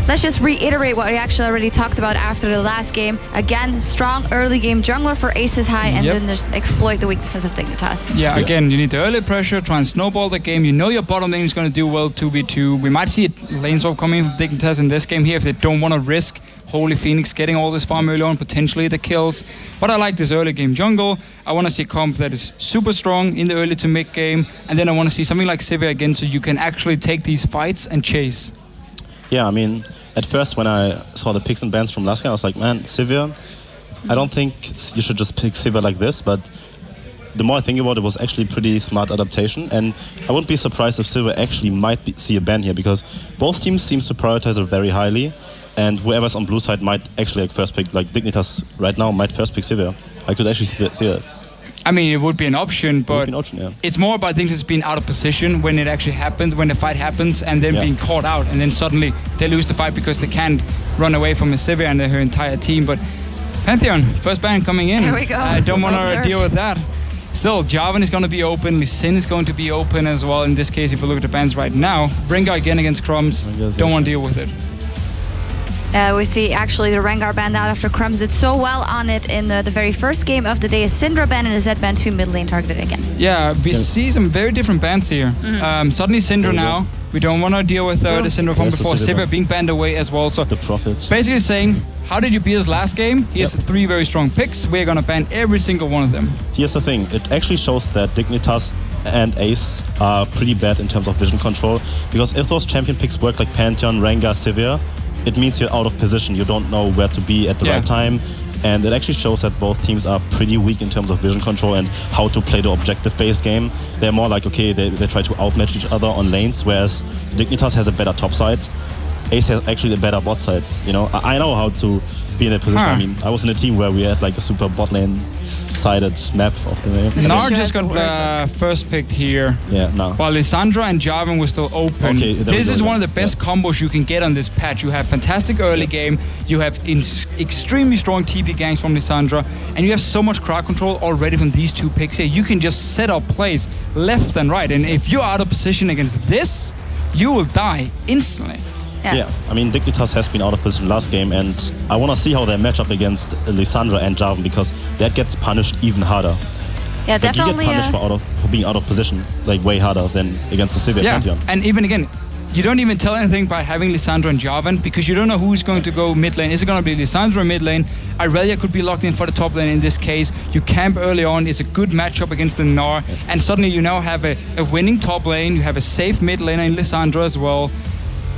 Let's just reiterate what we actually already talked about after the last game. Again, strong early game jungler for Aces High, and then just exploit the weaknesses of Dignitas. Yeah, again, you need the early pressure, try and snowball the game. You know your bottom lane is going to do well 2v2. We might see a lane swap coming from Dignitas in this game here if they don't want to risk Holy Phoenix getting all this farm early on, potentially the kills. But I like this early game jungle. I want to see a comp that is super strong in the early to mid game, and then I want to see something like Sivir again so you can actually take these fights and chase. Yeah, I mean, at first when I saw the picks and bans from last game, I was like, man, Sivir, I don't think you should just pick Sivir like this, but the more I think about it, was actually a pretty smart adaptation, and I wouldn't be surprised if Sivir actually might see a ban here, because both teams seem to prioritize it very highly, and whoever's on blue side might actually like first pick, like Dignitas right now might first pick Sivir. I could actually see that. I mean, it would be an option, but it's more about things being out of position when it actually happens, when the fight happens, and then being caught out, and then suddenly they lose the fight because they can't run away from a Sivir and her entire team. But Pantheon, first ban coming in. Here we go. I don't want to deal with that. Still, Jarvan is going to be open, Lee Sin is going to be open as well. In this case, if you look at the bans right now, Rengar again against Crumbs, don't want to deal with it. We see actually the Rengar banned out after Crumbs did so well on it in the very first game of the day. A Syndra ban and a Zed ban, 2 mid lane targeted again. Yeah, we see some very different bans here. Suddenly Syndra now. We don't want to deal with the Syndra from before. Sivir being banned away as well. So the Prophets. Basically saying, how did you beat us last game? Here's 3 very strong picks. We're going to ban every single one of them. Here's the thing. It actually shows that Dignitas and Ace are pretty bad in terms of vision control. Because if those champion picks work like Pantheon, Rengar, Sivir, it means you're out of position. You don't know where to be at the right time. And it actually shows that both teams are pretty weak in terms of vision control and how to play the objective-based game. They're more like, okay, they try to outmatch each other on lanes, whereas Dignitas has a better top side. Ace has actually a better bot side. You know, I know how to be in that position. I mean, I was in a team where we had like a super bot lane sided map of the game. Gnar just got first picked here. Yeah, no. While Lissandra and Jarvan were still open. Okay, this is one of the best combos you can get on this patch. You have fantastic early game, you have extremely strong TP ganks from Lissandra, and you have so much crowd control already from these 2 picks here. You can just set up plays left and right, and if you're out of position against this, you will die instantly. Yeah, I mean, Dignitas has been out of position last game, and I want to see how they match up against Lissandra and Jarvan, because that gets punished even harder. Yeah, like definitely. You get punished for being out of position, like way harder than against the Sivir Pantheon. And even again, you don't even tell anything by having Lissandra and Jarvan, because you don't know who's going to go mid lane. Is it going to be Lissandra mid lane? Irelia could be locked in for the top lane in this case. You camp early on. It's a good matchup against the Gnar, and suddenly you now have a winning top lane. You have a safe mid lane in Lissandra as well.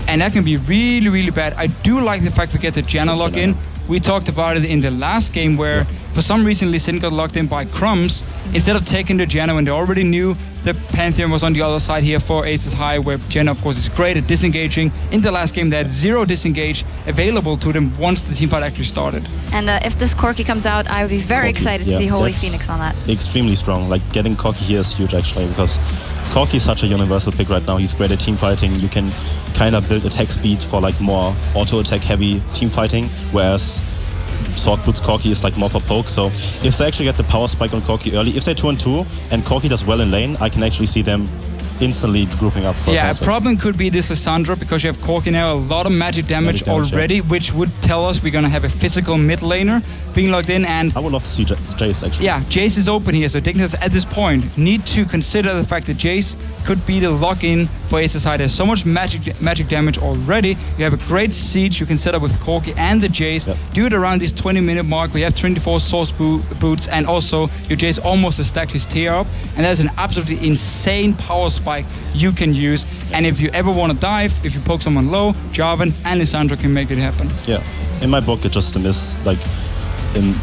And that can be really, really bad. I do like the fact we get the Janna lock in. We talked about it in the last game where for some reason Lee Sin got locked in by Crumbs. Instead of taking the Janna when they already knew the Pantheon was on the other side here for Aces High, where Janna of course is great at disengaging. In the last game they had 0 disengage available to them once the teamfight actually started. And if this Corki comes out, I would be very excited to see Holy Phoenix on that. Extremely strong. Like getting Corki here is huge actually, because Corki is such a universal pick right now. He's great at team fighting. You can kind of build attack speed for like more auto attack heavy team fighting, whereas Sword Boots Corki is like more for poke. So if they actually get the power spike on Corki early, if they 2-on-2 and Corki does well in lane, I can actually see them instantly grouping up. For a problem could be this Lissandra, because you have Corki now, a lot of magic damage already, which would tell us we're going to have a physical mid laner being locked in. And I would love to see Jace actually. Yeah, Jace is open here, so Dignitas at this point need to consider the fact that Jace could be the lock-in for Aces High. There's so much magic damage already. You have a great siege you can set up with Corki and the Jace. Do it around this 20-minute mark. We have 24 source boots, and also your Jace almost has stacked his tier up, and that's an absolutely insane power spike you can use. And if you ever want to dive, if you poke someone low, Jarvan and Lissandra can make it happen. Yeah, in my book, it's just in this, like, in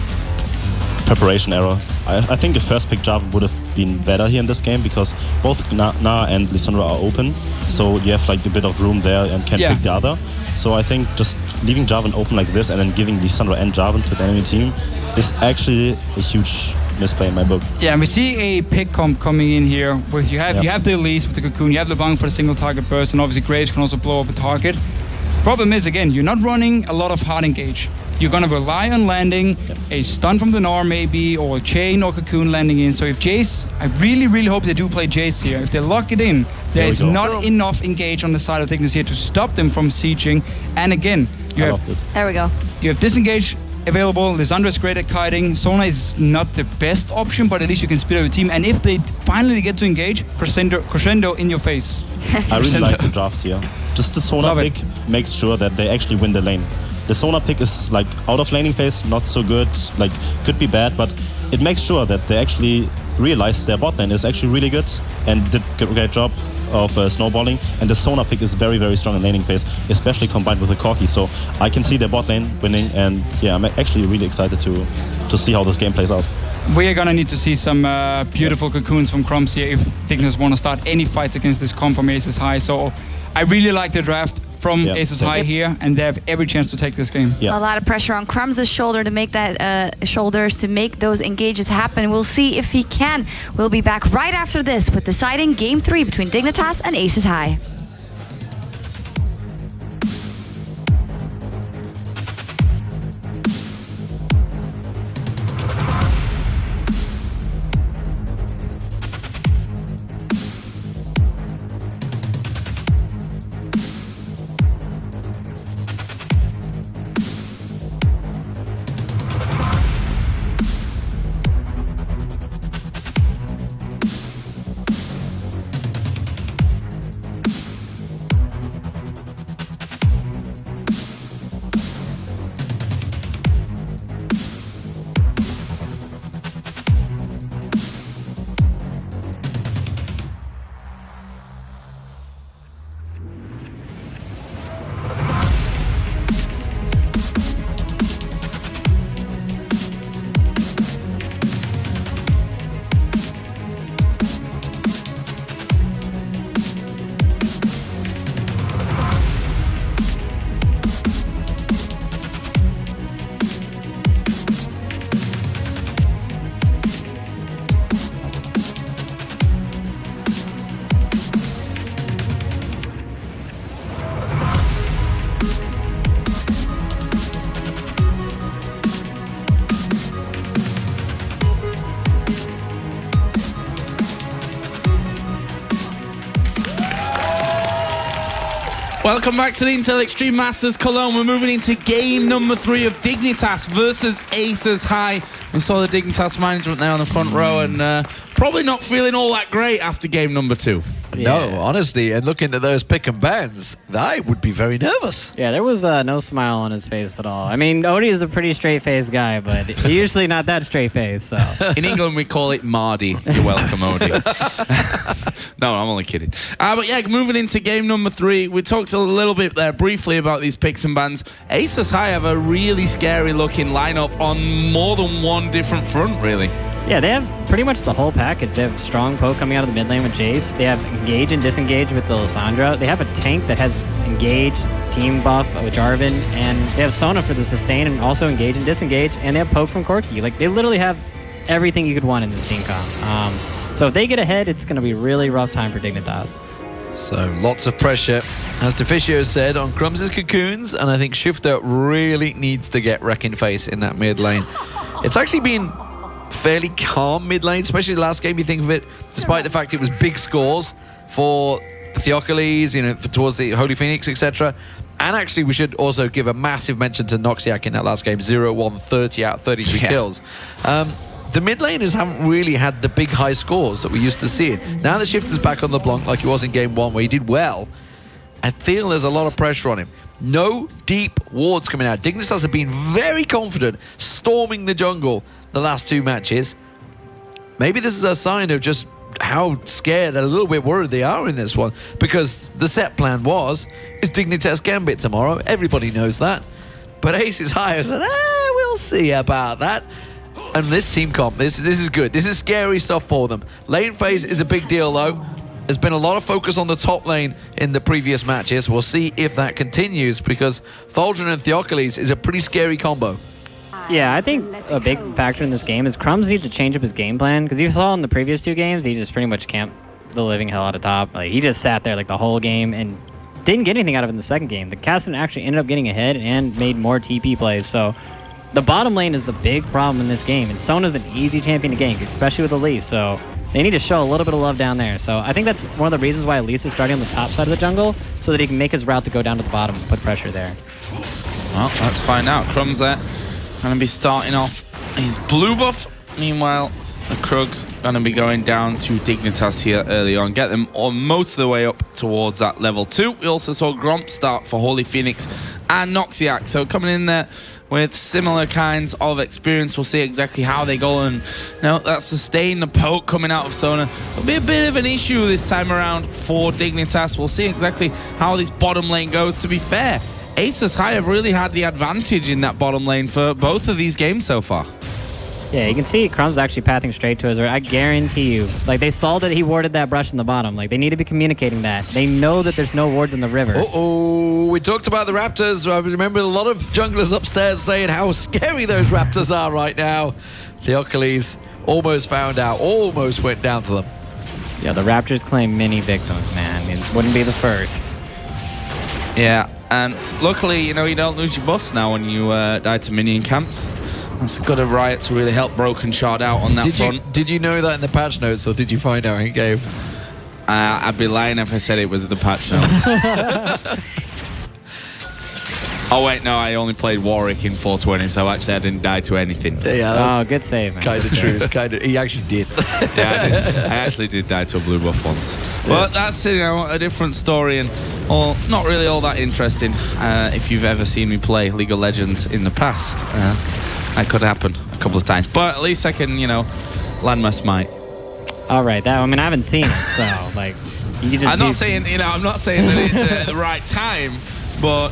preparation error. I think the first pick Jarvan would have been better here in this game, because both Gnar and Lissandra are open, so you have like a bit of room there and can pick the other. So I think just leaving Jarvan open like this and then giving Lissandra and Jarvan to the enemy team is actually a huge misplay in my book. Yeah, and we see a pick comp coming in here where you have the Elise with the Cocoon, you have LeBlanc for the single target burst, and obviously Graves can also blow up a target. Problem is, again, you're not running a lot of hard engage. you're going to rely on landing a stun from the Gnar maybe, or a chain or cocoon landing in. So if Jace, I really, really hope they do play Jace here. If they lock it in, there is not enough engage on the side of Dignitas here to stop them from sieging. And again, you have... There we go. You have disengage available. Lissandra is great at kiting. Sona is not the best option, but at least you can split up your team. And if they finally get to engage, crescendo in your face. I really like the draft here. Just the Sona pick makes sure that they actually win the lane. The Sona pick is like out of laning phase, not so good, like could be bad, but it makes sure that they actually realize their bot lane is actually really good and did a great job of snowballing. And the Sona pick is very, very strong in laning phase, especially combined with the Corki. So I can see their bot lane winning, and yeah, I'm actually really excited to see how this game plays out. We are going to need to see some beautiful cocoons from Crumbs here if Dignitas want to start any fights against this comp from Aces High. So I really like the draft from Aces High here, and they have every chance to take this game. A lot of pressure on Crumbs' shoulder to make that shoulders to make those engages happen. We'll see if he can. We'll be back right after this with deciding Game 3 between Dignitas and Aces High. Welcome back to the Intel Extreme Masters Cologne. We're moving into game number 3 of Dignitas versus Aces High. We saw the Dignitas management there on the front row, and probably not feeling all that great after game number 2. Yeah. No, honestly, and looking at those pick and bans, I would be very nervous. Yeah, there was no smile on his face at all. I mean, Odie is a pretty straight-faced guy, but he's usually not that straight-faced, so. In England, we call it Mardy. You're welcome, Odie. No, I'm only kidding. But yeah, moving into game number 3, we talked a little bit there briefly about these picks and bans. Aces High have a really scary-looking lineup on more than one different front, really. Yeah, they have pretty much the whole package. They have strong poke coming out of the mid lane with Jace. They have engage and disengage with the Lissandra. They have a tank that has engage, team buff with Jarvan, and they have Sona for the sustain and also engage and disengage, and they have poke from Corki. Like, they literally have everything you could want in this team comp. So if they get ahead, it's going to be a really rough time for Dignitas. So lots of pressure, as Deficio said, on Crumbs' cocoons, and I think Shifter really needs to get Wrecking Face in that mid lane. It's actually been fairly calm mid lane, especially the last game. You think of it, despite the fact it was big scores for Theocles, you know, towards the Holy Phoenix, etc. And actually, we should also give a massive mention to Noxiac in that last game, 0-1, 30 out, 33 kills. The mid laners haven't really had the big high scores that we used to see. Now that Shifter's back on the block like he was in game 1, where he did well, I feel there's a lot of pressure on him. No deep wards coming out. Dignitas have been very confident, storming the jungle the last 2 matches. Maybe this is a sign of just how scared and a little bit worried they are in this one, because the set plan is Dignitas Gambit tomorrow. Everybody knows that. But Aces High said, we'll see about that. And this team comp, this is good. This is scary stuff for them. Lane phase is a big deal, though. There's been a lot of focus on the top lane in the previous matches. We'll see if that continues, because Thaldron and Theocles is a pretty scary combo. Yeah, I think a big factor in this game is Crumbs needs to change up his game plan, because you saw in the previous 2 games, he just pretty much camped the living hell out of top. Like, he just sat there like the whole game, and didn't get anything out of it in the second game. The Cassidy actually ended up getting ahead and made more TP plays. So the bottom lane is the big problem in this game. And Sona's an easy champion to gank, especially with Elise. So they need to show a little bit of love down there. So I think that's one of the reasons why Elise is starting on the top side of the jungle, so that he can make his route to go down to the bottom and put pressure there. Well, let's find out. Crumbs there. Going to be starting off his blue buff. Meanwhile, the Krug's going to be going down to Dignitas here early on. Get them most of the way up towards that level 2. We also saw Gromp start for Holy Phoenix and Noxiac. So coming in there with similar kinds of experience. We'll see exactly how they go, and that sustain the poke coming out of Sona will be a bit of an issue this time around for Dignitas. We'll see exactly how this bottom lane goes. To be fair, Aces High have really had the advantage in that bottom lane for both of these games so far. Yeah, you can see Crumb's actually pathing straight to his. I guarantee you, like, they saw that he warded that brush in the bottom. Like, they need to be communicating that. They know that there's no wards in the river. Uh-oh, we talked about the Raptors. I remember a lot of junglers upstairs saying how scary those Raptors are right now. Theocles almost found out, almost went down to them. Yeah, the Raptors claim many victims, man. It wouldn't be the first. Yeah, and luckily, you don't lose your buffs now when you die to minion camps. That's good of Riot to really help Broken Shard out on that front. Did you know that in the patch notes, or did you find out in game? I'd be lying if I said it was the patch notes. Oh wait, no, I only played Warwick in 420, so actually I didn't die to anything. Yeah, good save, man. Kind of true. He actually did. Yeah, I did. I actually did die to a blue buff once. But that's a different story, and not really all that interesting. If you've ever seen me play League of Legends in the past, that could happen a couple of times. But at least I can, land my smite. All right, I haven't seen it, so like, you just. I'm not saying that it's the right time, but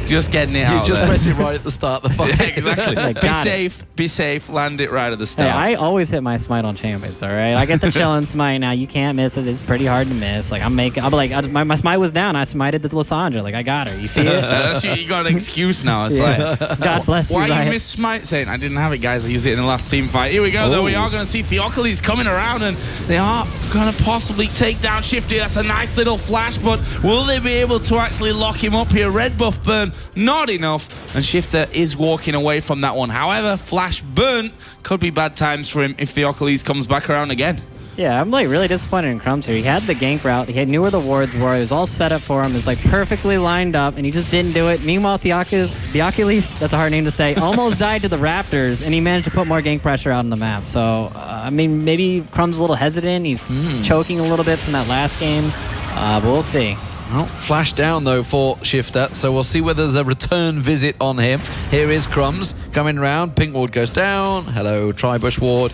just getting it out. You just press it right at the start of the fight. Yeah, exactly. Be safe, land it right at the start. Hey, I always hit my smite on champions, all right? I get the chillin' smite now. You can't miss it. It's pretty hard to miss. Like, I'll be like, my smite was down. I smited the Lysandra. Like, I got her. You see it? You got an excuse now. It's like, God bless you, why you miss smite? Saying, I didn't have it, guys. I used it in the last team fight. Here we go, though. We are going to see Theocles coming around, and they are going to possibly take down Shifty. That's a nice little flash, but will they be able to actually lock him up here? Red buff burn, not enough, and Shifter is walking away from that one. However, flash burnt could be bad times for him if Theocles comes back around again. Yeah, I'm really disappointed in Crumbs here. He had the gank route. He knew where the wards were. It was all set up for him. It was like perfectly lined up, and he just didn't do it. Meanwhile, Theocles, that's a hard name to say, almost died to the Raptors, and he managed to put more gank pressure out on the map. So, maybe Crumbs a little hesitant. He's choking a little bit from that last game, but we'll see. Well, flash down, though, for Shifter, so we'll see whether there's a return visit on him. Here is Crumbs coming round. Pink ward goes down. Hello, Tribush ward.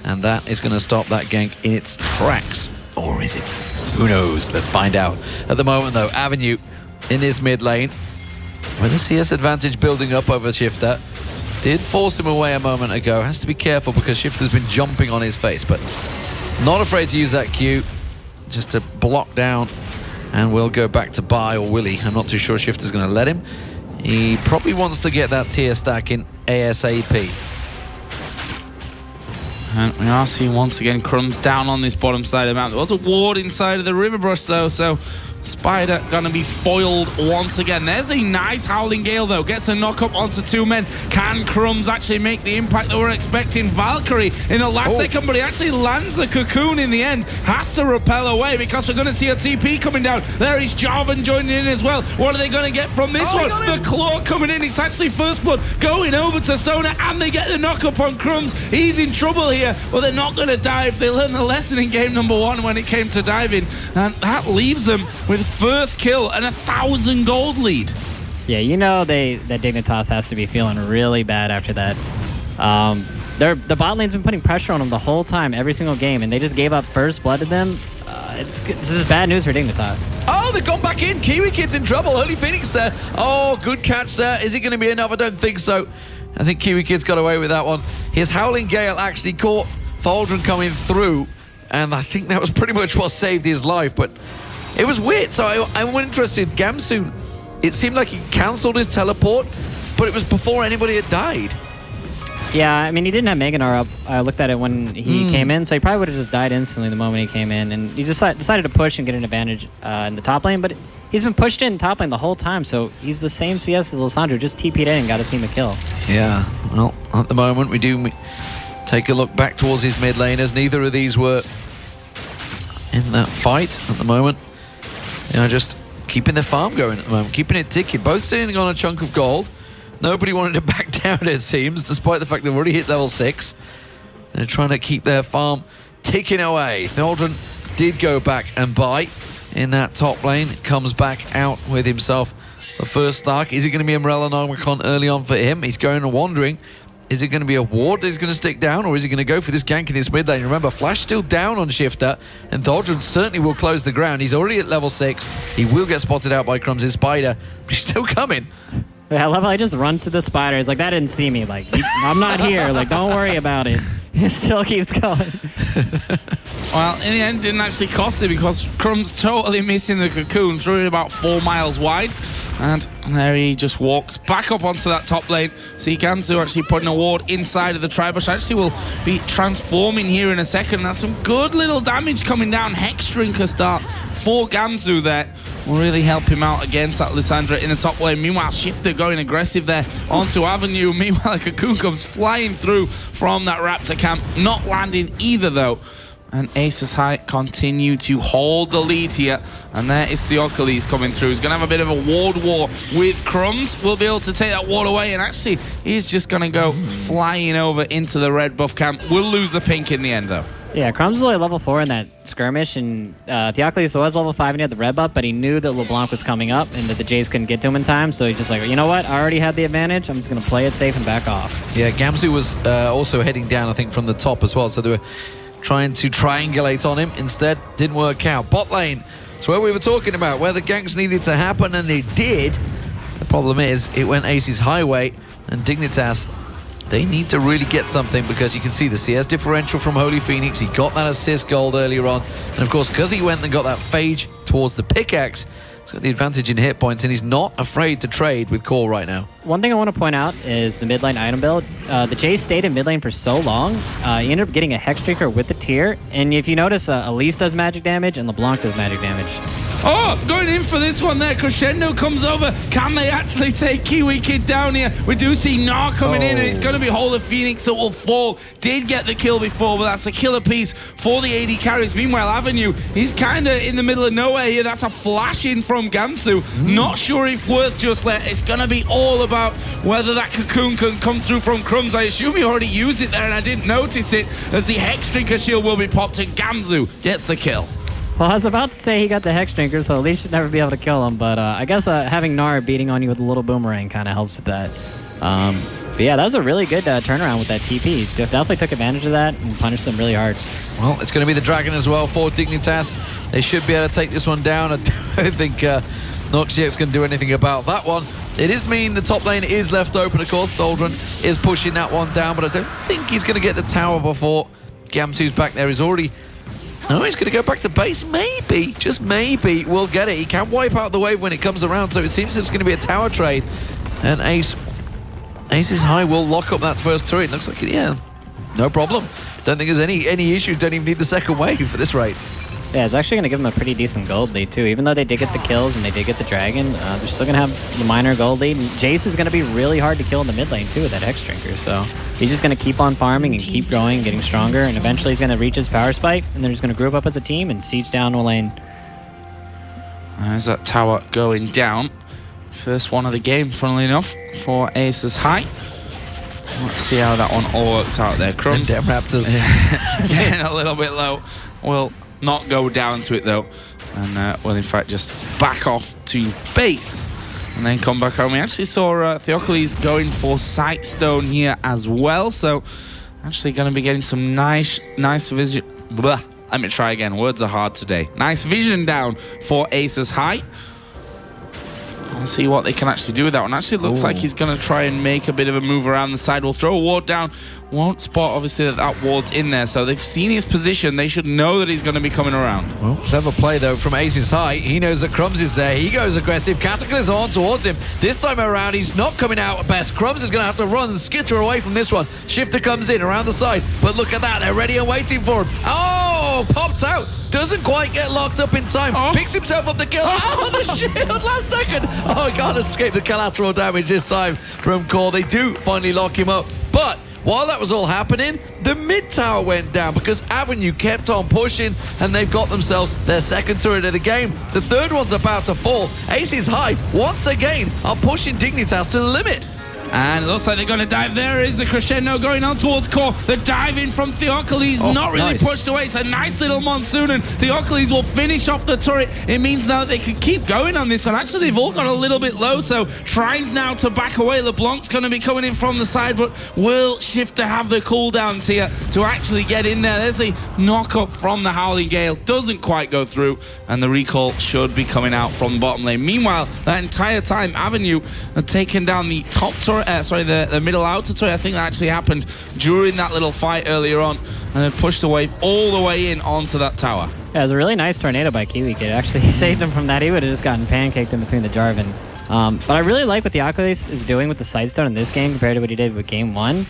And that is going to stop that gank in its tracks. Or is it? Who knows? Let's find out. At the moment, though, Avenue in this mid lane, with a CS advantage building up over Shifter, did force him away a moment ago. Has to be careful because Shifter's been jumping on his face, but not afraid to use that Q just to block down. And we'll go back to Bai, or will he? I'm not too sure Shifter's going to let him. He probably wants to get that tier stack in ASAP. And we are seeing once again Crumbs down on this bottom side of the map. There was a ward inside of the river brush, though, so Spider gonna be foiled once again. There's a nice Howling Gale, though. Gets a knock up onto two men. Can Crumbs actually make the impact that we're expecting? Valkyrie in the last second, but he actually lands the cocoon in the end. Has to repel away because we're gonna see a TP coming down. There is Jarvan joining in as well. What are they gonna get from this one? The claw coming in. It's actually first blood going over to Sona, and they get the knock up on Crumbs. He's in trouble here, but they're not gonna dive. They learned the lesson in game number 1 when it came to diving, and that leaves them with first kill and 1,000 gold lead. Yeah, that Dignitas has to be feeling really bad after that. The bot lane's been putting pressure on them the whole time, every single game, and they just gave up first blood to them. This is bad news for Dignitas. Oh, they've gone back in. Kiwi Kid's in trouble. Holy Phoenix there. Oh, good catch there. Is it going to be enough? I don't think so. I think Kiwi Kid's got away with that one. His Howling Gale actually caught Faldron coming through, and I think that was pretty much what saved his life, but it was weird. So I'm interested. Gamsu, it seemed like he cancelled his teleport, but it was before anybody had died. Yeah, he didn't have Meganar up. I looked at it when he came in, so he probably would have just died instantly the moment he came in. And he decided to push and get an advantage in the top lane, but he's been pushed in top lane the whole time, so he's the same CS as Lissandra, just TP'd in and got his team a kill. Yeah, well, at the moment, we do take a look back towards his mid laners. Neither of these were in that fight at the moment. You know, just keeping the farm going at the moment, keeping it ticking. Both sitting on a chunk of gold. Nobody wanted to back down, it seems, despite the fact they've already hit level 6. They're trying to keep their farm ticking away. Theodren did go back and buy in that top lane. Comes back out with himself the first stock. Is it going to be a Morello Nogmakon early on for him? He's going and wandering. Is it going to be a ward that he's going to stick down, or is he going to go for this gank in this mid lane? Remember, Flash still down on Shifter, and Theodren certainly will close the ground. He's already at level 6. He will get spotted out by Crumbs' Spider, but he's still coming. Yeah, I love how he just runs to the spider. He's like, that didn't see me. Like, I'm not here. Like, don't worry about it. He still keeps going. Well, in the end, it didn't actually cost it because Crumbs totally missing the cocoon, threw it about 4 miles wide. And there he just walks back up onto that top lane. See Gamzu actually putting a ward inside of the Tribush. Actually will be transforming here in a second. That's some good little damage coming down. Hex Drinker start for Gamzu there. Will really help him out against that Lissandra in the top lane. Meanwhile, Shifter going aggressive there onto Avenue. Meanwhile, a cocoon comes flying through from that Raptor camp. Not landing either though. And Aces High continue to hold the lead here. And there is Theocles coming through. He's going to have a bit of a ward war with Crumbs. Will be able to take that ward away. And actually, he's just going to go flying over into the red buff camp. Will lose the pink in the end, though. Yeah, Crumbs was only level 4 in that skirmish, and Theocles was level 5 and he had the red buff, but he knew that LeBlanc was coming up and that the Jays couldn't get to him in time, so he's just like, you know what, I already had the advantage, I'm just going to play it safe and back off. Yeah, Gamzu was also heading down, I think, from the top as well, so they were trying to triangulate on him. Instead, didn't work out. Bot lane, it's where we were talking about, where the ganks needed to happen, and they did. The problem is, it went Ace's highway, and Dignitas, they need to really get something, because you can see the CS differential from Holy Phoenix. He got that assist gold earlier on. And of course, because he went and got that phage towards the pickaxe, he's got the advantage in hit points, and he's not afraid to trade with Core right now. One thing I want to point out is the mid lane item build. The Jays stayed in mid lane for so long, he ended up getting a Hex Drinker with the tier. And if you notice, Elise does magic damage and LeBlanc does magic damage. Oh, going in for this one there. Crescendo comes over. Can they actually take Kiwi Kid down here? We do see Gnar coming in, and it's going to be Holy Phoenix that will fall. Did get the kill before, but that's a killer piece for the AD carries. Meanwhile, Avenue, he's kind of in the middle of nowhere here. That's a flash in from Gamzu. Not sure if worth just let. It's going to be all about whether that cocoon can come through from Crumbs. I assume he already used it there, and I didn't notice it, as the Hex Drinker shield will be popped, and Gamzu gets the kill. Well, I was about to say he got the Hex Drinker, so Elise should never be able to kill him, but I guess having Gnar beating on you with a little boomerang kind of helps with that. But yeah, that was a really good turnaround with that TP. Definitely took advantage of that and punished them really hard. Well, it's going to be the Dragon as well for Dignitas. They should be able to take this one down. I don't think Noxiax can do anything about that one. It is mean the top lane is left open, of course. Doldren is pushing that one down, but I don't think he's going to get the tower before Gamzu's back there. He's already... No, he's going to go back to base. Maybe, just maybe, we'll get it. He can wipe out the wave when it comes around, so it seems it's going to be a tower trade. And Ace's High will lock up that first turret. Looks like, yeah, no problem. Don't think there's any issues. Don't even need the second wave for this rate. Yeah, it's actually going to give them a pretty decent gold lead, too. Even though they did get the kills and they did get the dragon, they're still going to have the minor gold lead. And Jace is going to be really hard to kill in the mid lane, too, with that Hex Drinker. So he's just going to keep on farming and keep growing, getting stronger, and eventually he's going to reach his power spike, and they're just going to group up as a team and siege down a lane. There's that tower going down. First one of the game, funnily enough, for Aces High. Let's see how that one all works out there. Crumbs. Damn Raptors. Getting a little bit low. Will not go down to it though, and will in fact just back off to base and then come back home. We actually saw Theocles going for Sightstone here as well, so actually going to be getting some nice vision. Blah. Let me try again. Words are hard today. Nice vision down for Aces High. We'll see what they can actually do with that one. Actually looks like he's going to try and make a bit of a move around the side. We'll throw a ward down. Won't spot, obviously, that ward's in there. So they've seen his position. They should know that he's going to be coming around. Well, clever play, though, from Aces High. He knows that Crumbs is there. He goes aggressive. Cataclysm on towards him. This time around, he's not coming out at best. Crumbs is going to have to run and skitter away from this one. Shifter comes in around the side. But look at that. They're ready and waiting for him. Oh! Oh, popped out. Doesn't quite get locked up in time. Picks himself up the kill. Oh, the shield last second. Oh, he can't escape the collateral damage this time from Core. They do finally lock him up. But while that was all happening, the mid tower went down because Avenue kept on pushing and they've got themselves their second turret of the game. The third one's about to fall. Aces High, once again, are pushing Dignitas to the limit. And it looks like they're going to dive. There is the crescendo going on towards Core. The dive in from Theocles, not really pushed away. It's a nice little monsoon, and Theocles will finish off the turret. It means now they can keep going on this one. Actually, they've all got a little bit low, so trying now to back away. LeBlanc's going to be coming in from the side, but will Shift to have the cooldowns here to actually get in there. There's a knock-up from the Howling Gale. Doesn't quite go through, and the recall should be coming out from the bottom lane. Meanwhile, that entire time, Avenue have taken down the top turret. The middle outer turret. I think that actually happened during that little fight earlier on, and then pushed the wave all the way in onto that tower. Yeah, it was a really nice tornado by Kiwi Kid. Actually, he saved him from that. He would have just gotten pancaked in between the Jarvan. But I really like what the Oculus is doing with the Sidestone in this game compared to what he did with Game 1.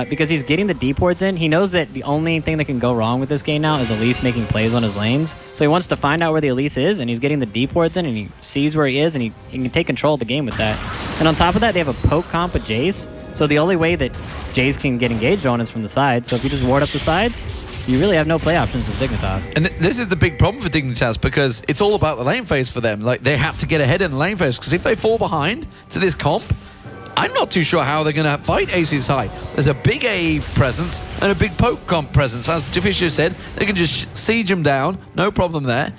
Because he's getting the deep wards in. He knows that the only thing that can go wrong with this game now is Elise making plays on his lanes. So he wants to find out where the Elise is, and he's getting the deep wards in, and he sees where he is, and he can take control of the game with that. And on top of that, they have a poke comp with Jace. So the only way that Jace can get engaged on is from the side. So if you just ward up the sides, you really have no play options as Dignitas. And this is the big problem for Dignitas because it's all about the lane phase for them. Like, they have to get ahead in the lane phase because if they fall behind to this comp, I'm not too sure how they're going to fight Aces High. There's a big AE presence and a big poke comp presence. As Fisher said, they can just siege him down, no problem there.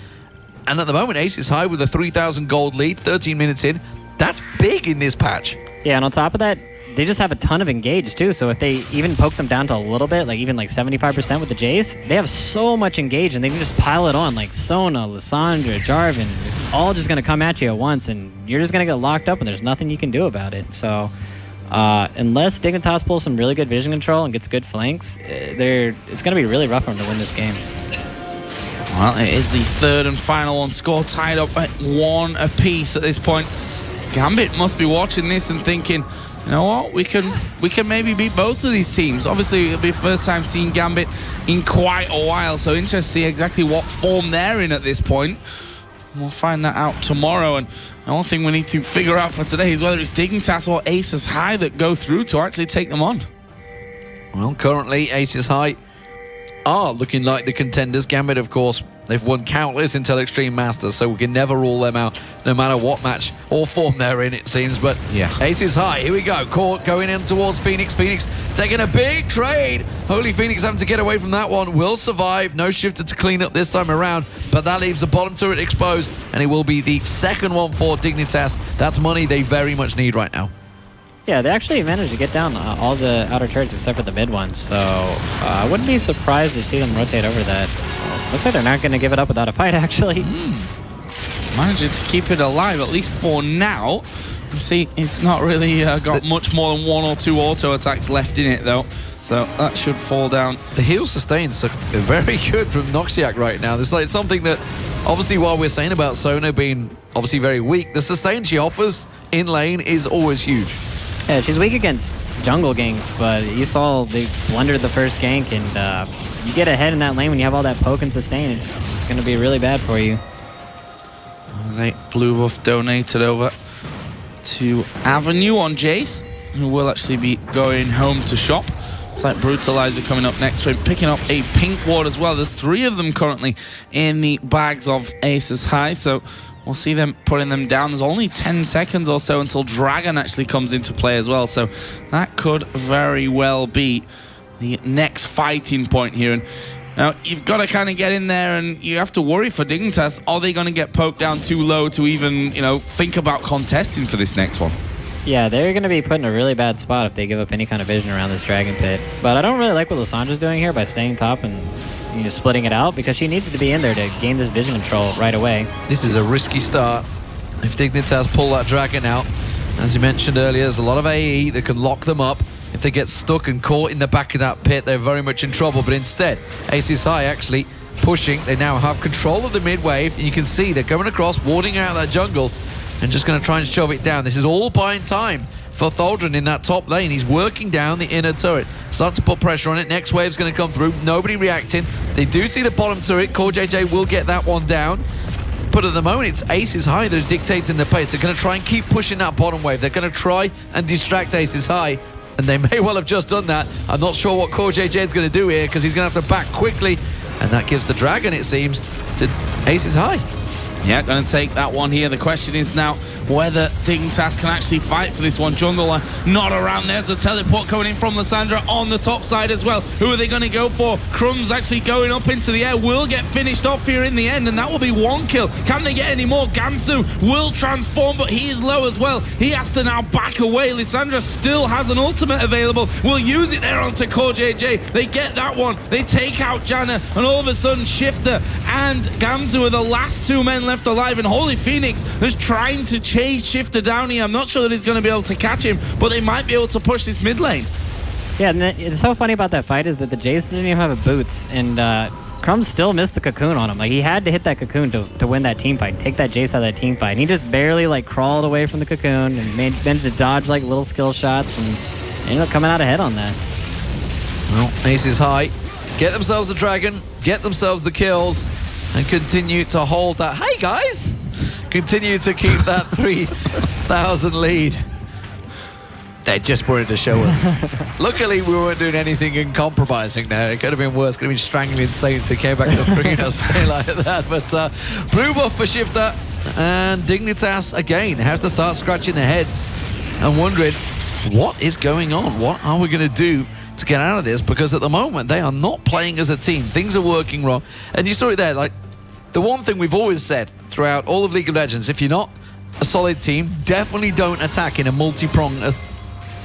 And at the moment, Aces High with a 3,000 gold lead, 13 minutes in, that's big in this patch. Yeah, and on top of that, they just have a ton of engage too. So if they even poke them down to a little bit, like even like 75% with the Jace, they have so much engage and they can just pile it on like Sona, Lissandra, Jarvan. It's all just going to come at you at once and you're just going to get locked up and there's nothing you can do about it. So unless Dignitas pulls some really good vision control and gets good flanks, it's going to be really rough for them to win this game. Well, it is the third and final one. Score tied up at 1 apiece at this point. Gambit must be watching this and thinking, you know what, we can maybe beat both of these teams. Obviously, it'll be the first time seeing Gambit in quite a while, so interesting to see exactly what form they're in at this point. We'll find that out tomorrow, and the one thing we need to figure out for today is whether it's Dignitas or Aces High that go through to actually take them on. Well, currently, Aces High are looking like the contenders. Gambit, of course, they've won countless Intel Extreme Masters, so we can never rule them out, no matter what match or form they're in, it seems. But yeah, Aces High, here we go. Court going in towards Phoenix. Phoenix taking a big trade. Holy Phoenix having to get away from that one. Will survive. No shifter to clean up this time around, but that leaves the bottom turret exposed, and it will be the second one for Dignitas. That's money they very much need right now. Yeah, they actually managed to get down all the outer turrets except for the mid one, so I wouldn't be surprised to see them rotate over that. Looks like they're not going to give it up without a fight, actually. Managing to keep it alive, at least for now. You see, it's not really got much more than 1 or 2 auto attacks left in it, though. So that should fall down. The heal sustains are very good from Noxiac right now. It's like something that, obviously, while we're saying about Sona being obviously very weak, the sustain she offers in lane is always huge. Yeah, she's weak against jungle ganks, but you saw they blundered the first gank, and you get ahead in that lane when you have all that poke and sustain, it's going to be really bad for you. There's a blue buff donated over to Avenue on Jace, who will actually be going home to shop. It's like Brutalizer coming up next for him, picking up a pink ward as well. There's 3 of them currently in the bags of Aces High, so we'll see them putting them down. There's only 10 seconds or so until Dragon actually comes into play as well, so that could very well be the next fighting point here. And now you've got to kind of get in there, and you have to worry for Dignitas. Are they going to get poked down too low to even, you know, think about contesting for this next one? Yeah, they're going to be put in a really bad spot if they give up any kind of vision around this Dragon Pit. But I don't really like what Lissandra's doing here by staying top and splitting it out, because she needs to be in there to gain this vision control right away. This is a risky start. If Dignitas pull that Dragon out, as you mentioned earlier, there's a lot of AE that can lock them up. If they get stuck and caught in the back of that pit, they're very much in trouble. But instead, Aces High actually pushing. They now have control of the mid wave, and you can see they're going across, warding out that jungle, and just going to try and shove it down. This is all buying time for Tholdren in that top lane. He's working down the inner turret. Starts to put pressure on it. Next wave's going to come through. Nobody reacting. They do see the bottom turret. CoreJJ will get that one down. But at the moment, it's Aces High that is dictating the pace. They're going to try and keep pushing that bottom wave. They're going to try and distract Aces High. And they may well have just done that. I'm not sure what CoreJJ is going to do here because he's going to have to back quickly. And that gives the Dragon, it seems, to Aces High. Yeah, going to take that one here. The question is now whether Dignitas can actually fight for this one. Jungle not around. There's a teleport coming in from Lissandra on the top side as well. Who are they going to go for? Crumbs actually going up into the air. Will get finished off here in the end, and that will be one kill. Can they get any more? Gamsu will transform, but he is low as well. He has to now back away. Lissandra still has an ultimate available. Will use it there onto CoreJJ. They get that one. They take out Janna, and all of a sudden Shifter and Gamsu are the last two men left alive, and Holy Phoenix is trying to chase Shifter down here. I'm not sure that he's going to be able to catch him, but they might be able to push this mid lane. Yeah, and it's so funny about that fight is that the Jace didn't even have a boots, and Crumbs still missed the cocoon on him. Like, he had to hit that cocoon to win that team fight, take that Jace out of that team fight. And he just barely, like, crawled away from the cocoon and managed to dodge, like, little skill shots and ended up coming out ahead on that. Well, Aces High get themselves the Dragon, get themselves the kills, and continue to hold that. Hey, guys! Continue to keep that 3,000 lead. They just wanted to show us. Luckily, we weren't doing anything uncompromising there. It could have been worse. Could have been strangling Saints who came back to the screen or something like that. But blue buff for Shifter, and Dignitas again have to start scratching their heads and wondering what is going on. What are we going to do to get out of this? Because at the moment, they are not playing as a team. Things are working wrong. And you saw it there, like, the one thing we've always said throughout all of League of Legends, if you're not a solid team, definitely don't attack in a multi-pronged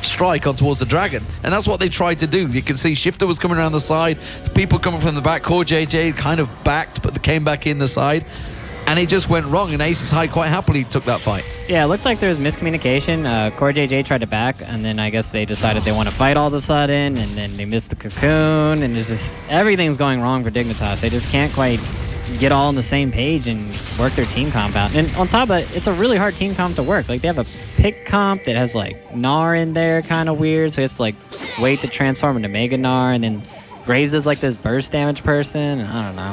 strike on towards the Dragon. And that's what they tried to do. You can see Shifter was coming around the side, people coming from the back. CoreJJ kind of backed, but they came back in the side. And it just went wrong, and Aces High quite happily took that fight. Yeah, it looked like there was miscommunication. CoreJJ tried to back, and then I guess they decided they want to fight all of a sudden, and then they missed the cocoon, and it's just everything's going wrong for Dignitas. They just can't quite get all on the same page and work their team comp out. And on top of it, it's a really hard team comp to work. Like, they have a pick comp that has, like, Gnar in there, kind of weird, so he has to, like, wait to transform into Mega Gnar, and then Graves is, like, this burst damage person, and I don't know.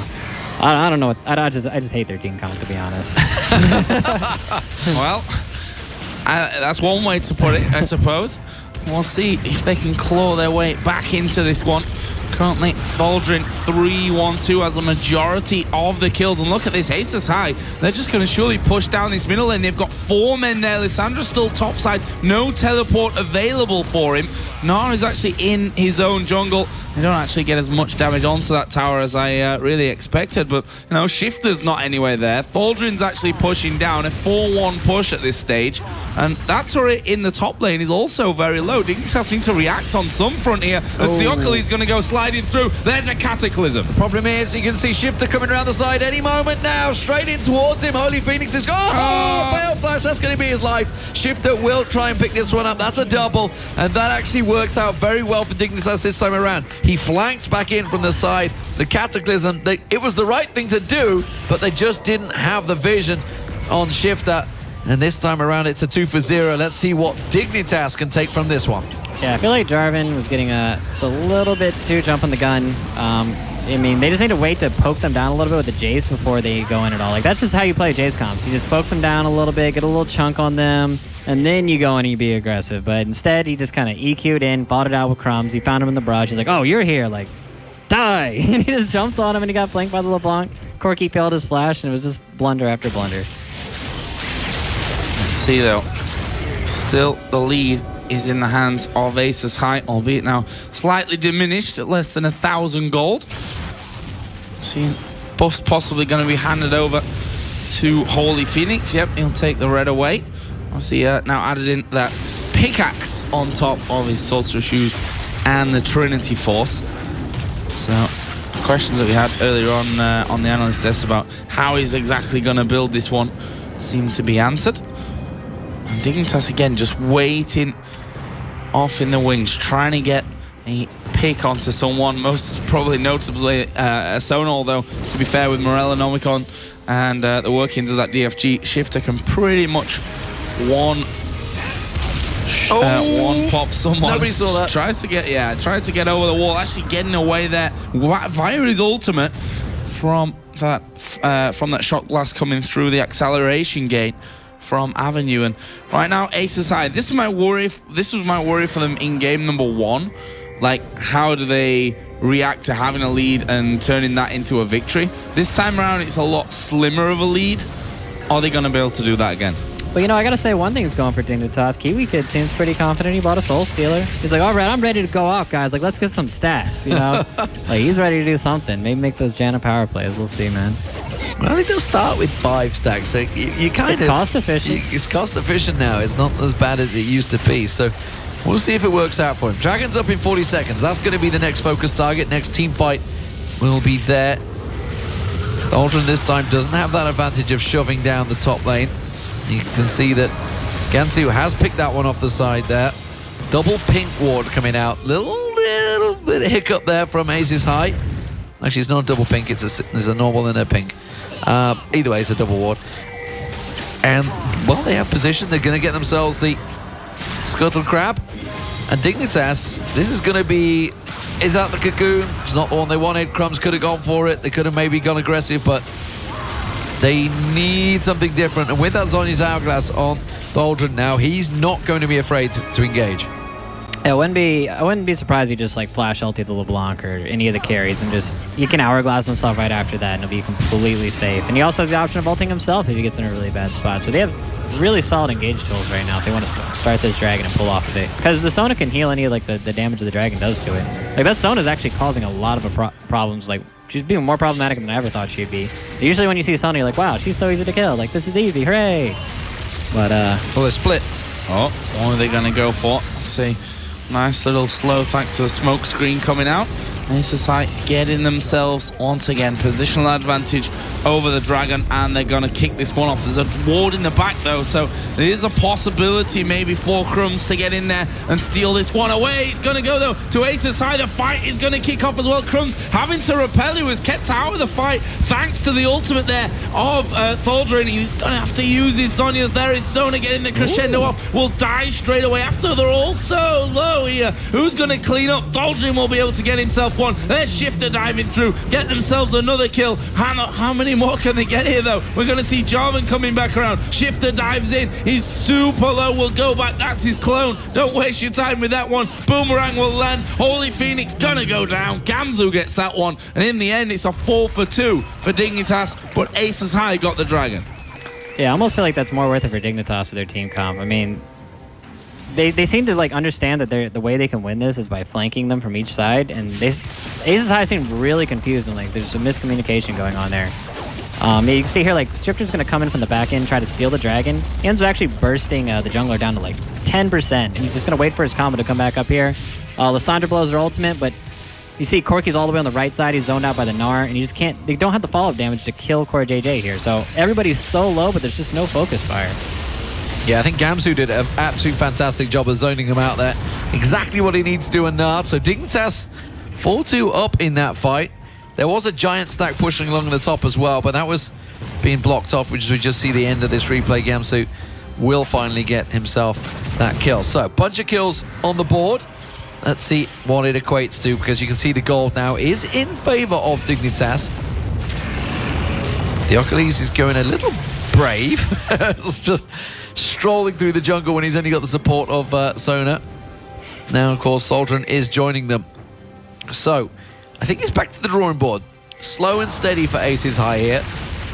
I don't know. I just hate their team comp, to be honest. Well, that's one way to put it, I suppose. We'll see if they can claw their way back into this one. Currently, Tholdren 3-1-2 has a majority of the kills. And look at this, Aces High. They're just going to surely push down this middle lane. They've got 4 men there. Lissandra's still topside. No teleport available for him. Gnar is actually in his own jungle. They don't actually get as much damage onto that tower as I really expected. But, you know, Shifter's not anywhere there. Tholdren's actually pushing down. A 4-1 push at this stage. And that turret in the top lane is also very low. Dignitas need to react on some front here. As Theocles going to go sliding through. There's a Cataclysm. The problem is, you can see Shifter coming around the side any moment now. Straight in towards him. Holy Phoenix is... fail flash. That's going to be his life. Shifter will try and pick this one up. That's a double. And that actually worked out very well for Dignitas this time around. He flanked back in from the side. The Cataclysm, it was the right thing to do, but they just didn't have the vision on Shifter. And this time around, it's a 2-for-0. Let's see what Dignitas can take from this one. Yeah, I feel like Jarvan was getting just a little bit too jumping the gun. I mean, they just need to wait to poke them down a little bit with the Jace before they go in at all. Like, that's just how you play Jace comps. You just poke them down a little bit, get a little chunk on them, and then you go in and you be aggressive. But instead, he just kind of EQ'd in, bought it out with Crumbs. He found him in the brush. He's like, oh, you're here. Like, die. And he just jumped on him, and he got flanked by the LeBlanc. Corki failed his flash, and it was just blunder after blunder. Let's see, though. Still, the lead is in the hands of Aces High, albeit now slightly diminished at less than 1,000 gold. See, buff's possibly going to be handed over to Holy Phoenix. Yep, he'll take the red away. Obviously, now added in that pickaxe on top of his Sorcerer Shoes and the Trinity Force. So, questions that we had earlier on the analyst desk about how he's exactly going to build this one seem to be answered. And Dignitas again just waiting off in the wings, trying to get a pick onto someone, most probably notably Sona, although to be fair with Morella, Nomicon and the workings of that DFG, Shifter can pretty much one-shot One pop, someone Nobody saw that. tried to get over the wall, actually getting away there via his ultimate from that shot glass coming through the acceleration gate from Avenue. And right now, Aces High. This was my worry for them in game number 1. Like, how do they react to having a lead and turning that into a victory? This time around, it's a lot slimmer of a lead. Are they going to be able to do that again? But you know, I gotta say one thing's going for Dignitas. Kiwi Kid seems pretty confident. He bought a Soul Stealer. He's like, all right, I'm ready to go off, guys. Like, let's get some stats, you know? Like, he's ready to do something. Maybe make those Janna power plays. We'll see, man. Well, it does start with 5 stacks, so you kind It's of... cost efficient. It's cost efficient now. It's not as bad as it used to be, so we'll see if it works out for him. Dragon's up in 40 seconds. That's going to be the next focus target. Next team fight will be there. Aldrin this time doesn't have that advantage of shoving down the top lane. You can see that Gansu has picked that one off the side there. Double pink ward coming out. Little bit of hiccup there from Aces High. Actually, it's not a double pink. It's a normal and a pink. Either way, it's a double ward. And, well, they have position. They're going to get themselves the Scuttle Crab. And Dignitas, this is going to be... Is that the Cocoon? It's not the one they wanted. Crumbs could have gone for it. They could have maybe gone aggressive, but they need something different. And with that Zhonya's Hourglass on Aldrin now, he's not going to be afraid to engage. I wouldn't be surprised if you just like flash ulti the LeBlanc or any of the carries and just you can hourglass himself right after that and he'll be completely safe. And he also has the option of ulting himself if he gets in a really bad spot. So they have really solid engage tools right now if they want to start this dragon and pull off of it. Because the Sona can heal any of like the damage the dragon does to it. Like that Sona is actually causing a lot of problems. Like she's being more problematic than I ever thought she'd be. Usually when you see Sona, you're like, wow, she's so easy to kill. Like this is easy, hooray! But well, they're split. Oh, what are they gonna go for? Let's see. Nice little slow thanks to the smoke screen coming out. Aces High getting themselves once again positional advantage over the dragon, and they're gonna kick this one off. There's a ward in the back though, so there is a possibility maybe for Crumbs to get in there and steal this one away. It's gonna go though to Aces High. The fight is gonna kick off as well. Crumbs having to repel, who was kept out of the fight thanks to the ultimate there of Thaldrin. He's gonna have to use his Zhonya's there. His Sona getting the crescendo off, will die straight away after. They're all so low here. Who's gonna clean up? Thaldrin will be able to get himself one. There's Shifter diving through, get themselves another kill. How many more can they get here though? We're gonna see Jarvan coming back around. Shifter dives in, he's super low, will go back, that's his clone. Don't waste your time with that one. Boomerang will land, Holy Phoenix gonna go down. Gamzu gets that one, and in the end it's a 4 for 2 for Dignitas, but Aces High got the dragon. yeah, I almost feel like that's more worth it for Dignitas for their team comp. I mean, they seem to like understand that the way they can win this is by flanking them from each side, and Aces High seem really confused and like there's a miscommunication going on there. You can see here like Stripter's gonna come in from the back end, try to steal the dragon. He ends up actually bursting the jungler down to like 10%, and he's just gonna wait for his combo to come back up here. Lissandra blows her ultimate, but you see Corki's all the way on the right side. He's zoned out by the Gnar, and you just can't. They don't have the follow-up damage to kill Core JJ here. So everybody's so low, but there's just no focus fire. Yeah, I think Gamsu did an absolute fantastic job of zoning him out there. Exactly what he needs to do in Nard. So Dignitas 4-2 up in that fight. There was a giant stack pushing along the top as well, but that was being blocked off, which we just see the end of this replay. Gamsu will finally get himself that kill. So, bunch of kills on the board. Let's see what it equates to, because you can see the gold now is in favor of Dignitas. Theocles is going a little brave. It's just strolling through the jungle when he's only got the support of Sona. Now, of course, Soldrin is joining them. So, I think it's back to the drawing board. Slow and steady for Aces High here,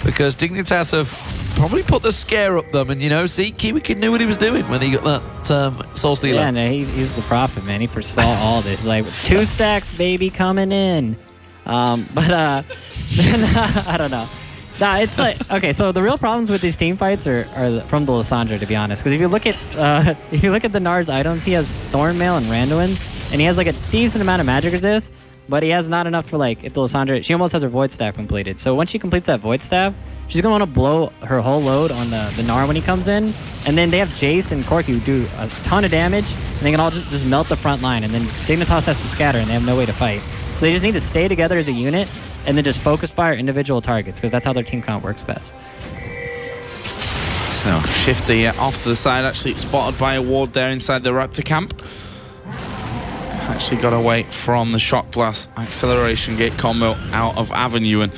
because Dignitas have probably put the scare up them, and you know, see, Kiwi Kid knew what he was doing when he got that Soul Stealer. Yeah, no, he's the prophet, man. He foresaw all this. Like 2 stacks, baby, coming in. I don't know. Nah, it's like, okay, so the real problems with these team fights are from the Lissandra, to be honest. Because if you look at the Nar's items, he has Thornmail and Randuin's, and he has like a decent amount of magic resist, but he has not enough for like, if the Lissandra, she almost has her Void Staff completed. So once she completes that Void Staff, she's gonna want to blow her whole load on the Gnar when he comes in, and then they have Jace and Corki who do a ton of damage, and they can all just melt the front line, and then Dignitas has to scatter, and they have no way to fight. So they just need to stay together as a unit, and then just focus fire individual targets, because that's how their team comp works best. So Shifter off to the side, actually spotted by a ward there inside the Raptor camp. Actually got away from the Shock Blast acceleration gate combo out of Avenue, and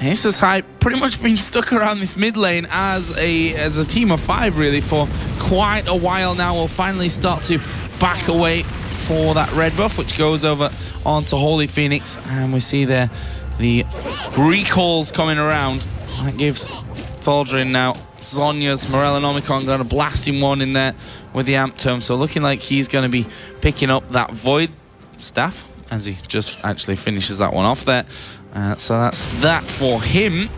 Aces High pretty much been stuck around this mid lane as a team of 5 really for quite a while now. We'll finally start to back away for that red buff, which goes over onto Holy Phoenix, and we see there the recalls coming around. That gives Thaldrin now Zhonya's Morel and Omicron got a blasting one in there with the Amp Tome, so looking like he's going to be picking up that Void Staff as he just actually finishes that one off there. So that's that for him.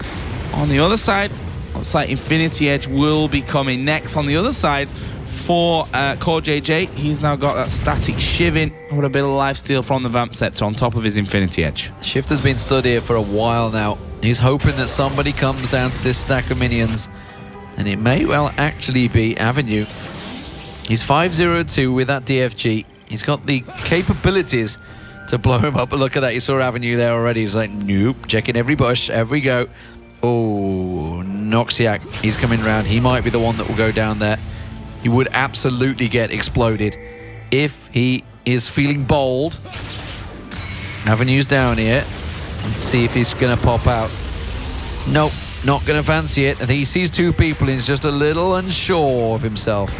On the other side, looks like Infinity Edge will be coming next. On the other side, for Core JJ, he's now got that static shiving with a bit of lifesteal from the Vamp Scepter on top of his Infinity Edge. Shifter's been stood here for a while now. He's hoping that somebody comes down to this stack of minions, and it may well actually be Avenue. He's 5-0-2 with that DFG. He's got the capabilities to blow him up, but look at that, you saw Avenue there already. He's like, nope, checking every bush, every go. Oh, Noxiac, he's coming round. He might be the one that will go down there. He would absolutely get exploded if he is feeling bold. Avenue's down here. Let's see if he's gonna pop out. Nope, not gonna fancy it. I think he sees 2 people and he's just a little unsure of himself.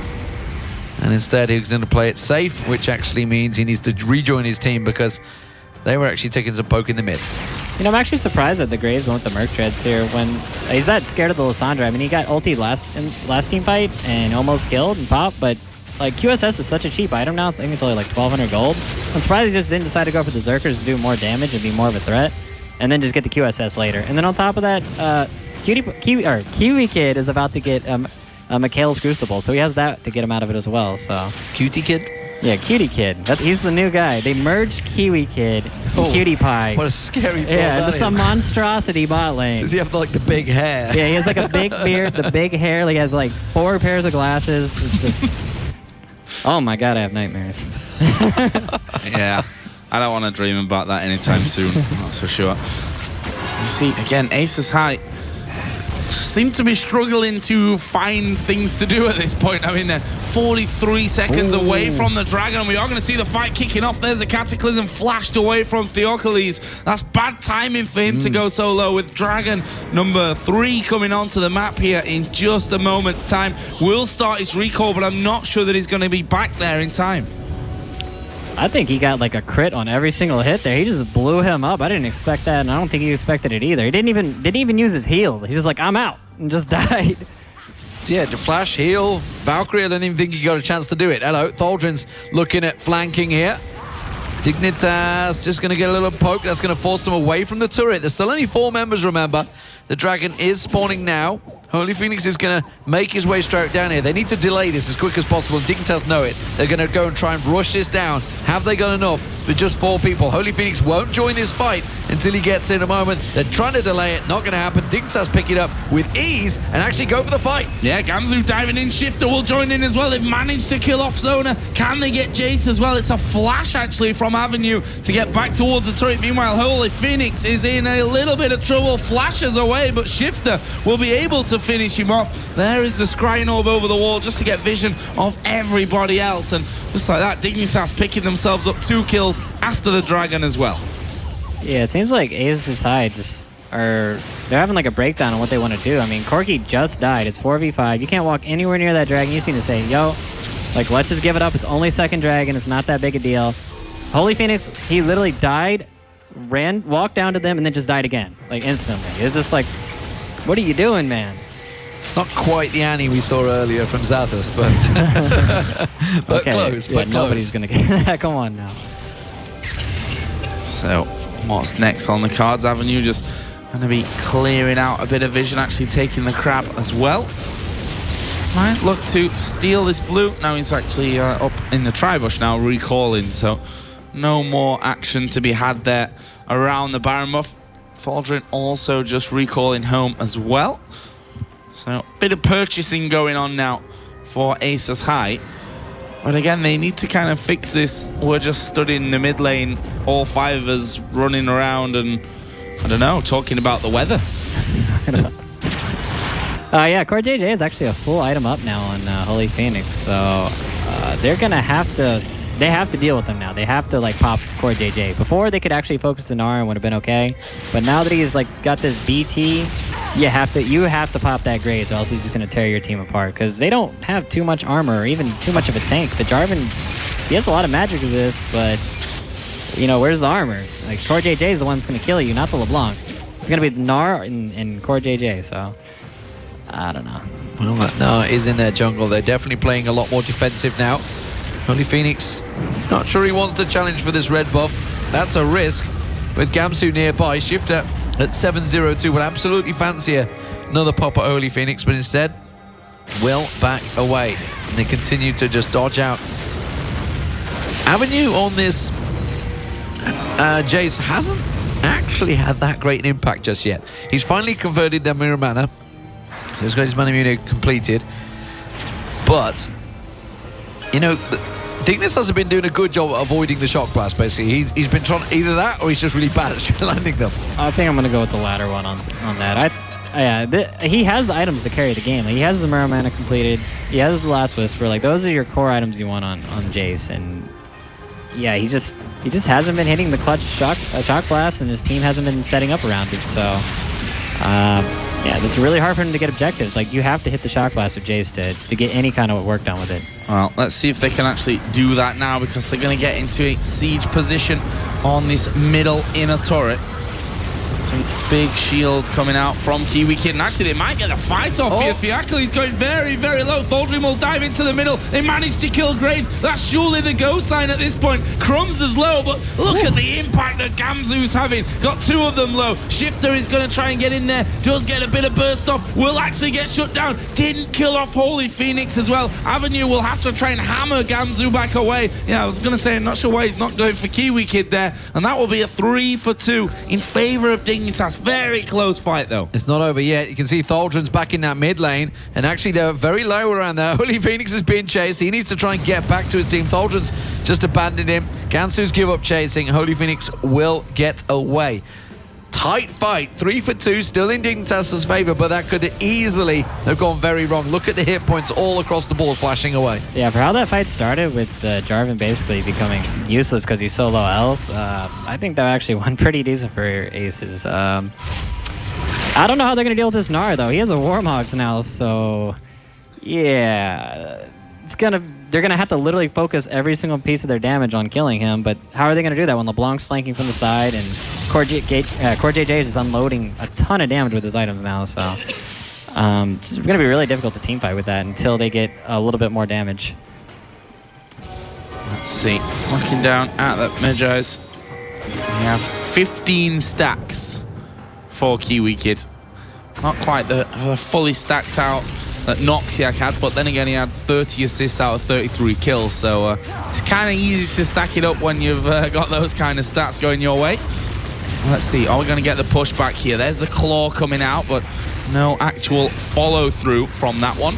And instead he's going to play it safe, which actually means he needs to rejoin his team because they were actually taking some poke in the mid. You know, I'm actually surprised that the Graves went with the Merc Treads here when he's that scared of the Lissandra. I mean, he got ultied last team fight and almost killed and popped, but like QSS is such a cheap item now. I think it's only like 1,200 gold. I'm surprised he just didn't decide to go for the Zerkers to do more damage and be more of a threat, and then just get the QSS later. And then on top of that, Kiwi Kid is about to get Mikhail's Crucible, so he has that to get him out of it as well. So Cutie Kid? Yeah, Cutie Kid. He's the new guy. They merged Kiwi Kid and Cutie Pie. What a scary build yeah, that into some is. monstrosity bot lane. Does he have like the big hair? Yeah, he has like a big beard, the big hair. Like, he has like 4 pairs of glasses. It's just... Oh my god, I have nightmares. Yeah, I don't want to dream about that anytime soon, that's for sure. You see, again, Aces High seem to be struggling to find things to do at this point. I mean, they're 43 seconds away from the Dragon, and we are going to see the fight kicking off. There's a Cataclysm flashed away from Theocles. That's bad timing for him to go solo, with Dragon number 3 coming onto the map here in just a moment's time. Will start his recall, but I'm not sure that he's going to be back there in time. I think he got like a crit on every single hit there. He just blew him up. I didn't expect that, and I don't think he expected it either. He didn't even use his heal. He's just like, I'm out, and just died. Yeah, to flash, heal, Valkyrie, I don't even think he got a chance to do it. Hello, Thaldrin's looking at flanking here. Dignitas just going to get a little poke. That's going to force them away from the turret. There's still only 4 members, remember. The Dragon is spawning now. Holy Phoenix is going to make his way straight down here. They need to delay this as quick as possible, and Dignitas know it. They're going to go and try and rush this down. Have they got enough for just 4 people? Holy Phoenix won't join this fight until he gets in a moment. They're trying to delay it. Not going to happen. Dignitas pick it up with ease and actually go for the fight. Yeah, Gamzu diving in. Shifter will join in as well. They've managed to kill off Zona. Can they get Jace as well? It's a flash, actually, from Avenue to get back towards the turret. Meanwhile, Holy Phoenix is in a little bit of trouble. Flashes away, but Shifter will be able to finish him off. There is the scrying orb over the wall just to get vision of everybody else. And just like that, Dignitas picking themselves up 2 kills after the Dragon as well. Yeah, it seems like Aces High they're having like a breakdown on what they want to do. I mean, Corky just died. It's 4v5. You can't walk anywhere near that Dragon. You just need to say, yo, like, let's just give it up. It's only 2nd Dragon. It's not that big a deal. Holy Phoenix, he literally died, walked down to them, and then just died again, like instantly. It's just like, what are you doing, man? Not quite the Annie we saw earlier from Zazas, but but okay, close. Yeah, But close. nobody's gonna get that. Come on now. So, what's next on the cards? Avenue just going to be clearing out a bit of vision, actually taking the crab as well. Might look to steal this blue. Now he's actually up in the tri-bush now, recalling, so no more action to be had there around the Baron buff. Thaldrin also just recalling home as well. So a bit of purchasing going on now for Aces High. But again, they need to kind of fix this. We're just stood in the mid lane, all 5 of us running around and, I don't know, talking about the weather. Yeah, Core JJ is actually a full item up now on Holy Phoenix, so they're gonna have to. They have to deal with him now. They have to like pop Core JJ. Before they could actually focus the Gnar and would have been okay, but now that he's like got this BT, you have to pop that Graves, or else he's just gonna tear your team apart. Because they don't have too much armor or even too much of a tank. The Jarvan, he has a lot of magic resist, but you know, where's the armor? Like Core JJ is the one that's gonna kill you, not the LeBlanc. It's gonna be the Gnar and Core JJ. So I don't know. Well, that Gnar is in their jungle. They're definitely playing a lot more defensive now. Holy Phoenix, not sure he wants to challenge for this red buff. That's a risk with Gamsu nearby. Shifter at 7-0-2 would absolutely fancy another pop at Holy Phoenix, but instead will back away. And they continue to just dodge out. Avenue on this Jace hasn't actually had that great an impact just yet. He's finally converted their mirror mana, so he's got his mana immunity completed. But you know, Dignitas has been doing a good job of avoiding the shock blast, basically. He's been trying either that or he's just really bad at landing them. I think I'm going to go with the latter one on that. He has the items to carry the game. Like, he has the Mirror Mana completed. He has the Last Whisper. Like, those are your core items you want on Jace. And yeah, he just hasn't been hitting the clutch shock blast, and his team hasn't been setting up around it. So yeah, it's really hard for him to get objectives. Like, you have to hit the shock blast with Jace to get any kind of work done with it. Well, let's see if they can actually do that now, because they're going to get into a siege position on this middle inner turret. Some big shield coming out from Kiwi Kid, and actually they might get the fight off here. Fiacal, he's going very, very low. Thaldrin will dive into the middle. They managed to kill Graves. That's surely the go sign at this point. Crumbs is low, but look at the impact that Gamzu's having. Got two of them low. Shifter is going to try and get in there. Does get a bit of burst off. Will actually get shut down. Didn't kill off Holy Phoenix as well. Avenue will have to try and hammer Gamzu back away. Yeah, I was going to say, I'm not sure why he's not going for Kiwi Kid there. And that will be a 3-for-2 in favor of Dignitas. Very close fight, though. It's not over yet. You can see Thaldrin's back in that mid lane, and actually they're very low around there. Holy Phoenix is being chased. He needs to try and get back to his team. Thaldrin's just abandoned him. Gamsu's give up chasing. Holy Phoenix will get away. Tight fight, 3-for-2, still in Dignitas' favor, but that could easily have gone very wrong. Look at the hit points all across the board flashing away. Yeah, for how that fight started with Jarvan basically becoming useless because he's so low health, I think that actually went pretty decent for Aces. I don't know how they're going to deal with this Gnar, though. He has a Warmogs now, so yeah, they're going to have to literally focus every single piece of their damage on killing him, but how are they going to do that when LeBlanc's flanking from the side and Core JJ is unloading a ton of damage with his items now, so it's going to be really difficult to teamfight with that until they get a little bit more damage. Let's see. Looking down at that Medjai's. We have 15 stacks for Kiwi Kid. Not quite the fully stacked out that Noxiac had, but then again he had 30 assists out of 33 kills, so it's kind of easy to stack it up when you've got those kind of stats going your way. Let's see, are we going to get the push back here? There's the claw coming out, but no actual follow through from that one.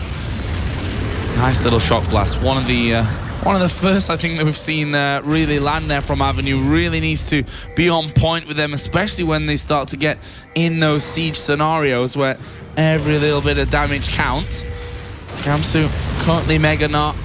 Nice little shock blast. One of the first I think that we've seen really land there from Avenue. Really needs to be on point with them, especially when they start to get in those siege scenarios where every little bit of damage counts. Gamsu currently Mega Gnar,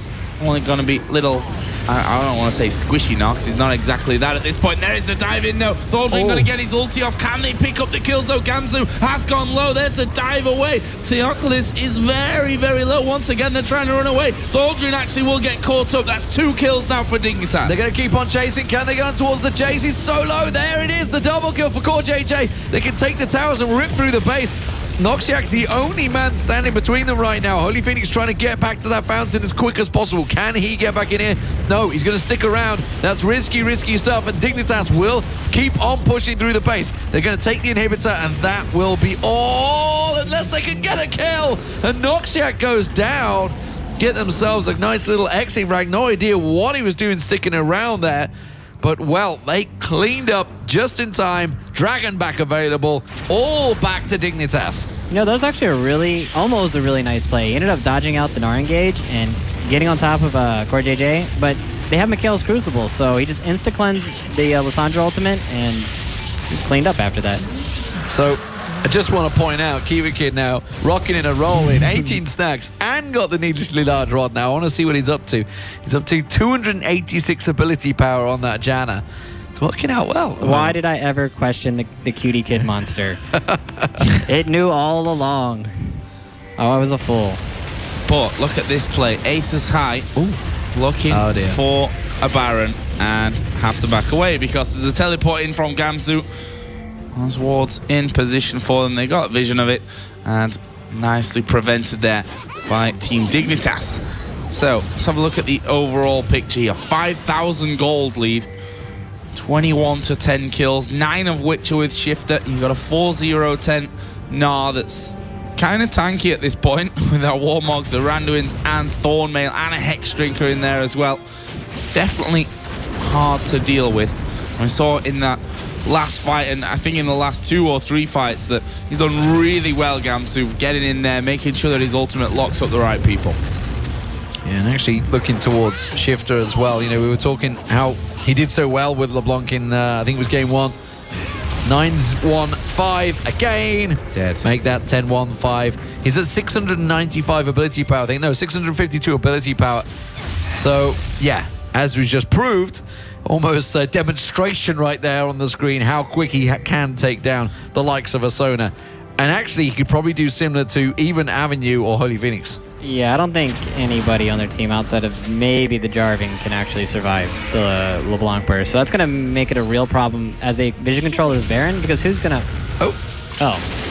only going to be little, I don't want to say squishy Gnar, because he's not exactly that at this point. There is the dive in, no. Thaldrin going to get his ulti off. Can they pick up the kills, though? Gamsu has gone low. There's the dive away. Theoculus is very, very low. Once again, they're trying to run away. Thaldrin actually will get caught up. That's 2 kills now for Dignitas. They're going to keep on chasing. Can they go on towards the Jace? He's so low. There it is, the double kill for Core JJ. They can take the towers and rip through the base. Noxiac, the only man standing between them right now. Holy Phoenix trying to get back to that fountain as quick as possible. Can he get back in here? No, he's going to stick around. That's risky, risky stuff. And Dignitas will keep on pushing through the base. They're going to take the inhibitor, and that will be all, unless they can get a kill. And Noxiac goes down. Get themselves a nice little exit frag. No idea what he was doing sticking around there. But, well, they cleaned up just in time. Dragon back available. All back to Dignitas. You know, that was actually almost a really nice play. He ended up dodging out the Gnar engage and getting on top of Core JJ, but they have Mikhail's Crucible, so he just insta-cleansed the Lissandra ultimate and just cleaned up after that. So, I just want to point out, Kiwi Kid now rocking in a roll in 18 stacks and got the needlessly large rod now. I want to see what he's up to. He's up to 286 ability power on that Janna. It's working out well. Why did I ever question the Cutie Kid monster? It knew all along. Oh, I was a fool. But look at this play. Aces high. Ooh. Looking Oh, dear. for a Baron and have to back away because there's a teleport in from Gamzu. Those wards in position for them. They got vision of it and nicely prevented there by Team Dignitas. So let's have a look at the overall picture here. 5,000 gold lead. 21 to 10 kills, 9 of which are with Shifter. You've got a 4-0-10 Gnar that's kind of tanky at this point with our Warmogs, the Randuins, and Thornmail, and a Hex Drinker in there as well. Definitely hard to deal with. I saw in that last fight, and I think in the last 2 or 3 fights, that he's done really well, Gamsu, getting in there, making sure that his ultimate locks up the right people. Yeah, and actually looking towards Shifter as well. You know, we were talking how he did so well with LeBlanc in, I think it was game 1. 9-1-5 again. Dead. Make that 10-1-5. He's at 695 ability power, I think. No, 652 ability power. So, yeah, as we just proved, almost a demonstration right there on the screen how quick he can take down the likes of Asona. And actually, he could probably do similar to even Avenue or Holy Phoenix. Yeah, I don't think anybody on their team outside of maybe the Jarvan can actually survive the LeBlanc burst. So that's going to make it a real problem as a vision controller's Baron, because who's going to... Oh.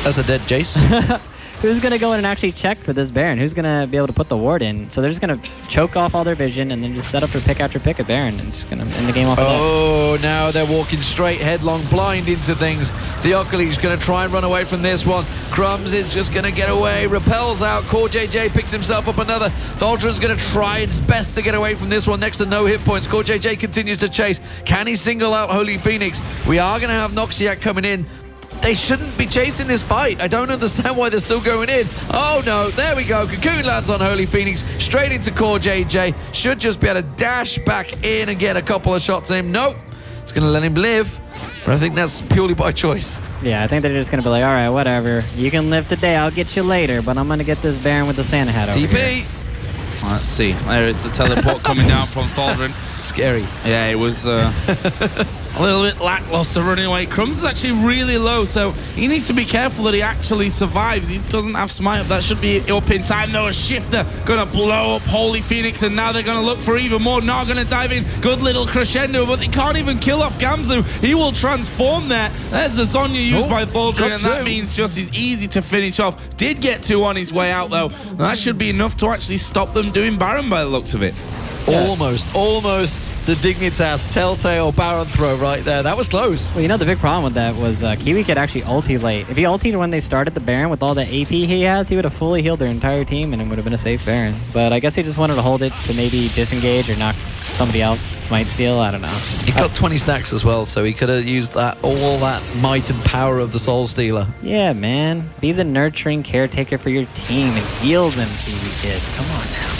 That's a dead Jace. Who's going to go in and actually check for this Baron? Who's going to be able to put the ward in? So they're just going to choke off all their vision and then just set up for pick after pick a Baron and just going to end the game off of that. Oh, now they're walking straight headlong blind into things. Theocles going to try and run away from this one. Crumbs is just going to get away. Repels out. Core JJ picks himself up another. Thaldron's going to try its best to get away from this one. Next to no hit points. Core JJ continues to chase. Can he single out Holy Phoenix? We are going to have Noxiac coming in. They shouldn't be chasing this fight. I don't understand why they're still going in. Oh no, there we go. Cocoon lands on Holy Phoenix, straight into Core JJ. Should just be able to dash back in and get a couple of shots in him. Nope, it's going to let him live. But I think that's purely by choice. Yeah, I think they're just going to be like, all right, whatever. You can live today, I'll get you later, but I'm going to get this Baron with the Santa hat over here. TP. Let's see. There is the teleport coming down from Thaldron. Scary. Yeah, it was a little bit lackluster running away. Crumbs is actually really low, so he needs to be careful that he actually survives. He doesn't have smite up. That should be up in time. Though a Shifter going to blow up Holy Phoenix, and now they're going to look for even more. Now going to dive in. Good little crescendo, but they can't even kill off Gamzu. He will transform there. There's the Sonya used by Thaldron, and that means just is easy to finish off. Did get 2 on his way out, though. And that should be enough to actually stop them doing Baron by the looks of it. Yeah. Almost the Dignitas Telltale Baron throw right there. That was close. Well, you know, the big problem with that was Kiwi could actually ulti late. If he ultied when they started the Baron with all the AP he has, he would have fully healed their entire team and it would have been a safe Baron. But I guess he just wanted to hold it to maybe disengage or knock somebody out, smite steal, I don't know. He got 20 stacks as well, so he could have used that all that might and power of the Soul Stealer. Yeah, man. Be the nurturing caretaker for your team and heal them, Kiwi Kid. Come on now.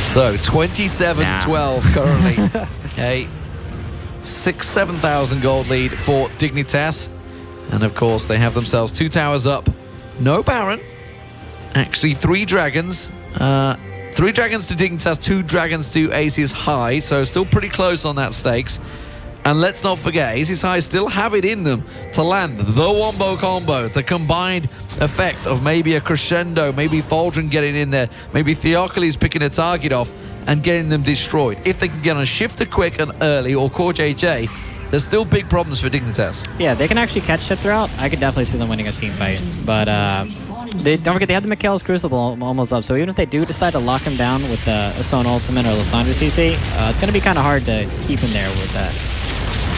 So 27-12 currently. Okay, 7,000 gold lead for Dignitas, and of course they have themselves 2 towers up. No Baron, actually 3 dragons. 3 dragons to Dignitas, 2 dragons to Aces High, so still pretty close on that stakes. And let's not forget, Aces High still have it in them to land the Wombo combo, the combined effect of maybe a crescendo, maybe Thaldron getting in there, maybe Theocles picking a target off and getting them destroyed. If they can get on a Shifter quick and early, or Core JJ, there's still big problems for Dignitas. Yeah, they can actually catch Shifter out. I could definitely see them winning a team fight. But don't forget, they have the Mikhail's Crucible almost up, so even if they do decide to lock him down with the Asona Ultimate or Lissandra CC, it's going to be kind of hard to keep him there with that.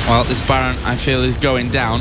Well, this Baron, I feel, is going down.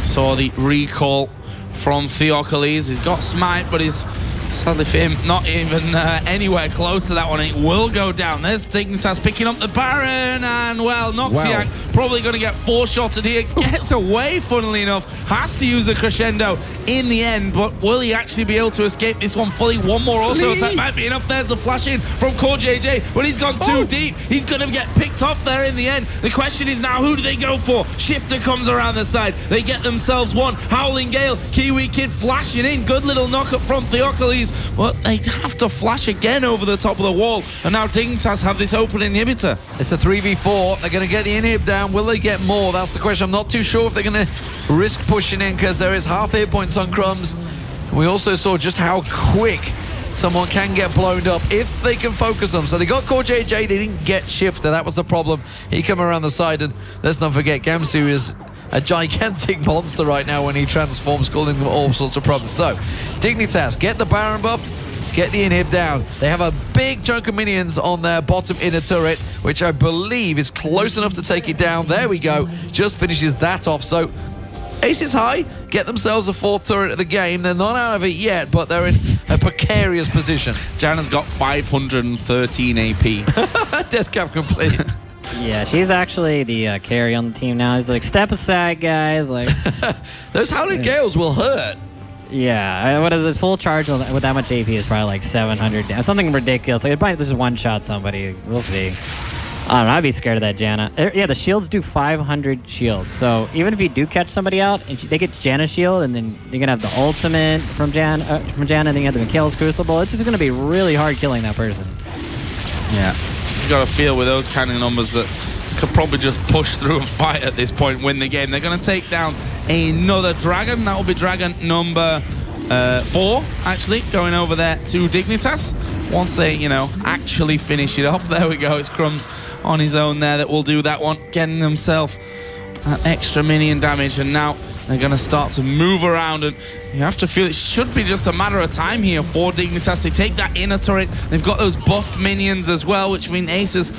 Saw the recall from Theocles. He's got smite, but he's Sadly for him, not even anywhere close to that one. It will go down. There's Dignitas picking up the Baron, and well, Noxiac probably going to get 4-shotted here. Gets away, funnily enough. Has to use a crescendo in the end, but will he actually be able to escape this one fully? One more auto attack might be enough. There's a flash in from CoreJJ, but he's gone too deep. He's going to get picked off there in the end. The question is now, who do they go for? Shifter comes around the side. They get themselves one. Howling Gale, Kiwi Kid flashing in. Good little knock-up from Theocles, but they have to flash again over the top of the wall, and now Dignitas have this open inhibitor. It's a 3v4. They're going to get the inhib down. Will they get more? That's the question. I'm not too sure if they're going to risk pushing in, because there is half hit points on Crumbs. We also saw just how quick someone can get blown up if they can focus them. So they got CoreJJ, they didn't get Shifter. That was the problem. He come around the side, and let's not forget, Gamsu is a gigantic monster right now when he transforms, causing them all sorts of problems. So, Dignitas, get the Baron buff, get the inhib down. They have a big chunk of minions on their bottom inner turret, which I believe is close enough to take it down. There we go. Just finishes that off. So, Aces High get themselves a 4th turret of the game. They're not out of it yet, but they're in a precarious position. Janna's got 513 AP. Death cap complete. Yeah, she's actually the carry on the team now. He's like, step aside, guys. Like, those Howling Gales will hurt. Yeah, what is this full charge with that much AP is probably like 700, something ridiculous. Like, it might just one-shot somebody. We'll see. I don't know, I'd be scared of that Janna. Yeah, the shields do 500 shields. So even if you do catch somebody out, and they get Janna's shield, and then you're going to have the ultimate from Janna, and then you have the Mikhail's Crucible, it's just going to be really hard killing that person. Yeah. You got to feel with those kind of numbers that could probably just push through and fight at this point, win the game. They're going to take down another Dragon. That will be Dragon number 4, actually, going over there to Dignitas. Once they, actually finish it off. There we go. It's Crumbs on his own there that will do that one, getting himself that extra minion damage. And now they're going to start to move around, and you have to feel it should be just a matter of time here for Dignitas. They take that inner turret. They've got those buffed minions as well, which mean Aces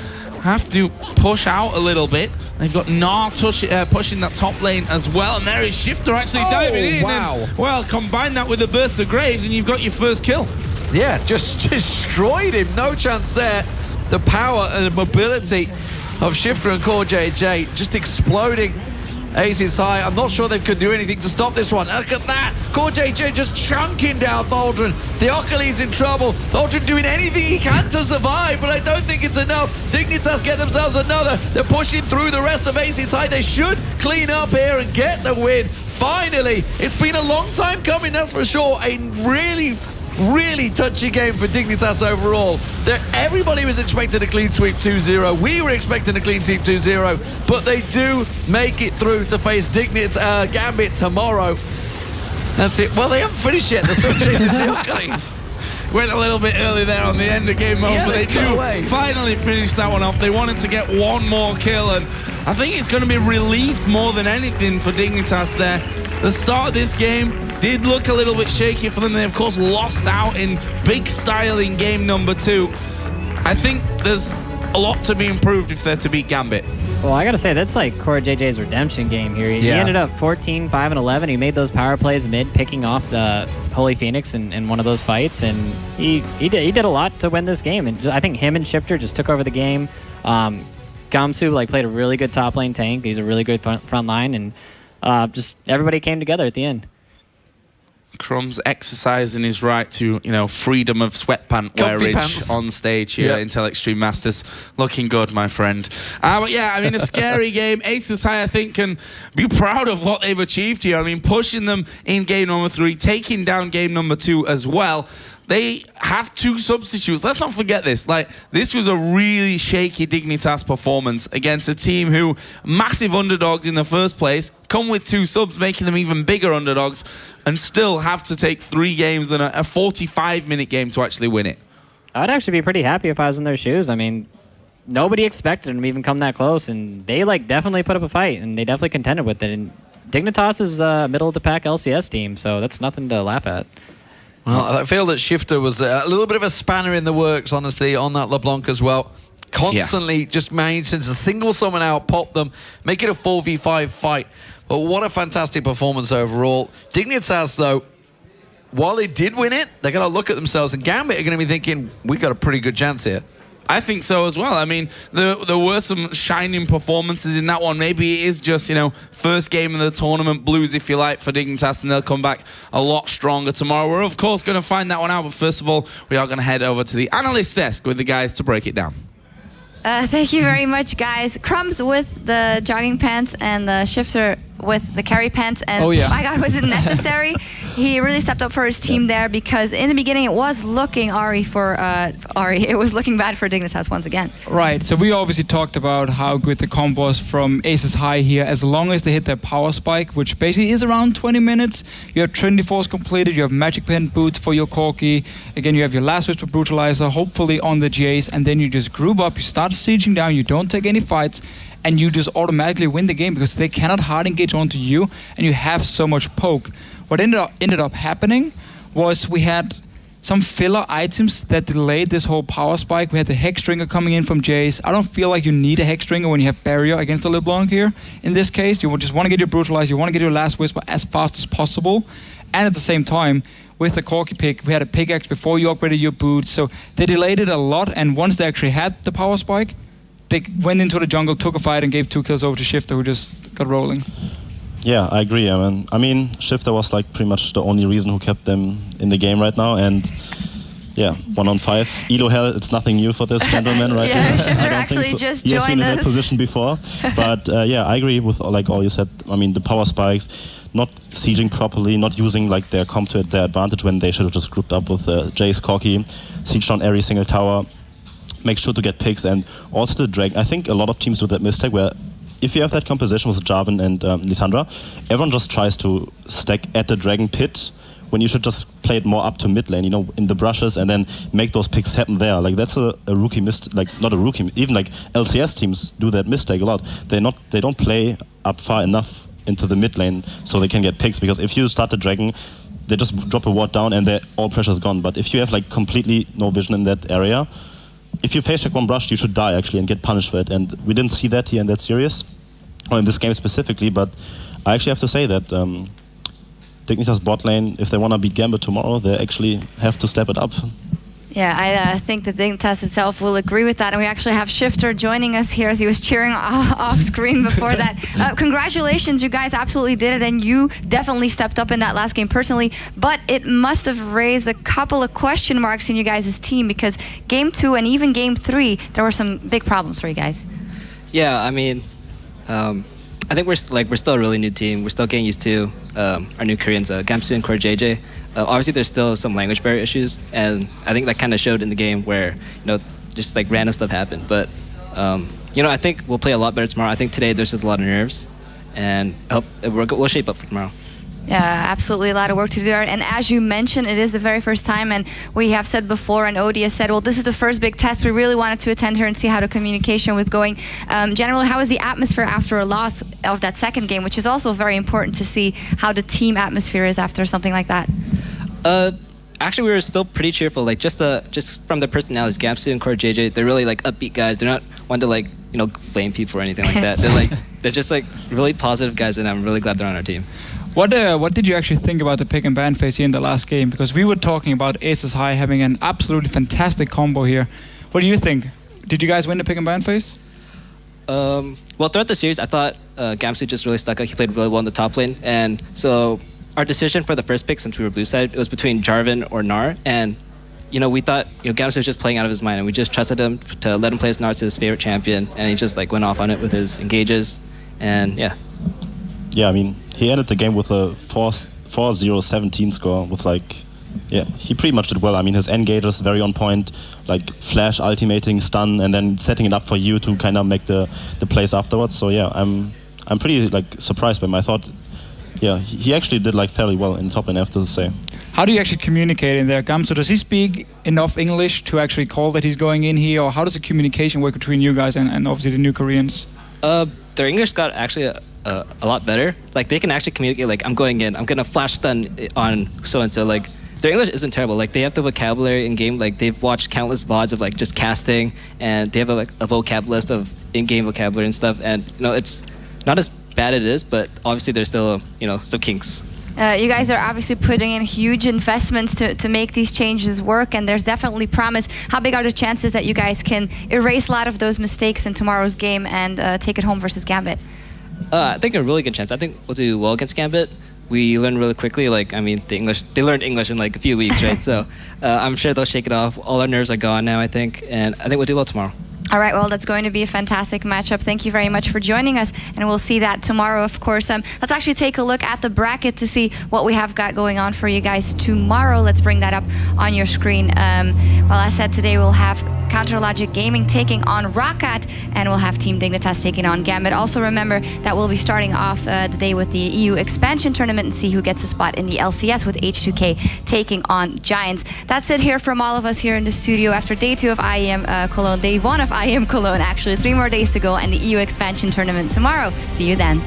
have to push out a little bit. They've got Gnar pushing that top lane as well, and there is Shifter actually diving in. Wow. And, well, combine that with the Burst of Graves, and you've got your first kill. Yeah, just destroyed him. No chance there. The power and the mobility of Shifter and CoreJJ just exploding. Aces High. I'm not sure they could do anything to stop this one. Look at that. CoreJJ just chunking down Thaldrun. Theocles in trouble. Thaldrun doing anything he can to survive, but I don't think it's enough. Dignitas get themselves another. They're pushing through the rest of Aces High. They should clean up here and get the win. Finally. It's been a long time coming, that's for sure. A really touchy game for Dignitas overall. Everybody was expecting a clean sweep 2-0. We were expecting a clean sweep 2-0, but they do make it through to face Gambit tomorrow. And well, they haven't finished yet. They're still chasing Theocles. Went a little bit early there on the end of game mode, but they do finally finish that one off. They wanted to get one more kill, and I think it's going to be relief more than anything for Dignitas there. The start of this game did look a little bit shaky for them. They, of course, lost out in big style in game number 2. I think there's a lot to be improved if they're to beat Gambit. Well, I got to say, that's like CoreJJ's redemption game here. He ended up 14, 5, and 11. He made those power plays mid, picking off the Holy Phoenix in one of those fights, and he did a lot to win this game. And I think him and Shifter just took over the game. Gamsu played a really good top lane tank. He's a really good front line, and just everybody came together at the end. Crumbs exercising his right to, freedom of sweatpant wearage on stage here at Intel Extreme Masters. Looking good, my friend. But yeah, I mean, a scary game. Aces High, I think, can be proud of what they've achieved here. I mean, pushing them in game number 3, taking down game number 2 as well. They have 2 substitutes. Let's not forget this. This was a really shaky Dignitas performance against a team who, massive underdogs in the first place, come with 2 subs, making them even bigger underdogs, and still have to take 3 games and a 45-minute game to actually win it. I'd actually be pretty happy if I was in their shoes. I mean, nobody expected them to even come that close, and they definitely put up a fight, and they definitely contended with it. And Dignitas is a middle-of-the-pack LCS team, so that's nothing to laugh at. Well, I feel that Shifter was a little bit of a spanner in the works, honestly, on that LeBlanc as well. Constantly just managing to single someone out, pop them, make it a 4v5 fight. But what a fantastic performance overall. Dignitas, though, while they did win it, they're going to look at themselves, and Gambit are going to be thinking, we got a pretty good chance here. I think so as well. I mean, there were some shining performances in that one. Maybe it is just, first game of the tournament blues, if you like, for Dignitas, and they'll come back a lot stronger tomorrow. We're, of course, going to find that one out, but first of all, we are going to head over to the analyst desk with the guys to break it down. Thank you very much, guys. Crumbs with the jogging pants and the Shifter with the carry pants. And my God, was it necessary? He really stepped up for his team there, because in the beginning it was looking Ari. It was looking bad for Dignitas once again. Right. So we obviously talked about how good the comp was from Aces High here. As long as they hit their power spike, which basically is around 20 minutes, you have Trinity Force completed, you have Magic Pen boots for your Corki. Again, you have your Last Whisper Brutalizer, hopefully on the Jace, and then you just group up, you start sieging down, you don't take any fights, and you just automatically win the game because they cannot hard engage onto you, and you have so much poke. What ended up happening was we had some filler items that delayed this whole power spike. We had the Hex Stringer coming in from Jace. I don't feel like you need a Hex Stringer when you have Barrier against the LeBlanc here. In this case, you just want to get your Brutalize, you want to get your Last Whisper as fast as possible. And at the same time, with the Corki pick, we had a pickaxe before you upgraded your boots. So they delayed it a lot, and once they actually had the power spike, they went into the jungle, took a fight, and gave 2 kills over to Shifter, who just got rolling. Yeah, I agree. I mean, Shifter was like pretty much the only reason who kept them in the game right now, and yeah, 1-on-5. Elo Hell, it's nothing new for this gentleman, right? Yeah, Shifter actually just he has been joined in that us. position before, but yeah, I agree with like all you said. I mean, the power spikes, not sieging properly, not using like their comp to their advantage when they should have just grouped up with Jace, Corki, siege down every single tower, make sure to get picks, and also the Dragon. I think a lot of teams do that mistake where if you have that composition with Jarvan and Lissandra, everyone just tries to stack at the Dragon pit when you should just play it more up to mid lane, in the brushes, and then make those picks happen there. Like that's a rookie mistake, like not a rookie, even like LCS teams do that mistake a lot. They don't play up far enough into the mid lane so they can get picks, because if you start the Dragon, they just drop a ward down and all pressure's gone. But if you have like completely no vision in that area, if you face check one brush, you should die actually and get punished for it. And we didn't see that here in that series, or in this game specifically. But I actually have to say that Dignitas bot lane, if they want to beat Gambit tomorrow, they actually have to step it up. Yeah, I think the Dignitas itself will agree with that. And we actually have Shifter joining us here as he was cheering off screen before that. Congratulations, you guys absolutely did it. And you definitely stepped up in that last game personally. But it must have raised a couple of question marks in you guys' team, because game 2 and even game 3, there were some big problems for you guys. Yeah, I mean, I think we're still a really new team. We're still getting used to our new Koreans, Gamsu and Core JJ. Obviously, there's still some language barrier issues, and I think that kind of showed in the game where just like random stuff happened. But I think we'll play a lot better tomorrow. I think today there's just a lot of nerves, and I hope we'll shape up for tomorrow. Yeah, absolutely a lot of work to do there. And as you mentioned, it is the very first time, and we have said before, and Odie has said, well, this is the first big test. We really wanted to attend here and see how the communication was going. Generally, how was the atmosphere after a loss of that second game, which is also very important to see how the team atmosphere is after something like that? Actually, we were still pretty cheerful. Like just from the personalities, Gamsu and Core JJ, they're really like upbeat guys. They're not one to like flame people or anything like that. They're just like really positive guys, and I'm really glad they're on our team. What did you actually think about the pick and ban phase here in the last game? Because we were talking about Aces High having an absolutely fantastic combo here. What do you think? Did you guys win the pick and ban phase? Well, throughout the series, I thought Gamsu just really stuck out. He played really well in the top lane, and so our decision for the first pick, since we were blue side, it was between Jarvan or Gnar, and we thought Gamsu was just playing out of his mind, and we just trusted him to let him play as Gnar to his favorite champion, and he just like went off on it with his engages, and yeah. Yeah, I mean, he ended the game with a 4-0-17 score with he pretty much did well. I mean, his engages very on point, like flash, ultimating, stun, and then setting it up for you to kind of make the plays afterwards. So yeah, I'm pretty surprised by him. I thought, yeah, he actually did fairly well in top lane, I have to say. How do you actually communicate in there, Gamsu? Does he speak enough English to actually call that he's going in here, or how does the communication work between you guys and obviously the new Koreans? Their English got actually a lot better. Like they can actually communicate. Like I'm going in. I'm gonna flash stun on so and so. Like their English isn't terrible. Like they have the vocabulary in game. Like they've watched countless VODs of just casting, and they have a vocab list of in-game vocabulary and stuff. And it's not as bad as it is, but obviously there's still some kinks. You guys are obviously putting in huge investments to make these changes work, and there's definitely promise. How big are the chances that you guys can erase a lot of those mistakes in tomorrow's game and take it home versus Gambit? I think a really good chance. I think we'll do well against Gambit. We learn really quickly. Like, I mean, they learned English in like a few weeks, right? So I'm sure they'll shake it off. All our nerves are gone now, I think, and I think we'll do well tomorrow. All right, well, that's going to be a fantastic matchup. Thank you very much for joining us, and we'll see that tomorrow, of course. Let's actually take a look at the bracket to see what we have got going on for you guys tomorrow. Let's bring that up on your screen. Well, as said, today we'll have Counterlogic Gaming taking on Roccat, and we'll have Team Dignitas taking on Gambit. Also remember that we'll be starting off the day with the EU expansion tournament and see who gets a spot in the LCS with H2K taking on Giants. That's it here from all of us here in the studio after day 2 of IEM Cologne, day 1 of IEM Cologne actually. 3 more days to go and the EU expansion tournament tomorrow. See you then.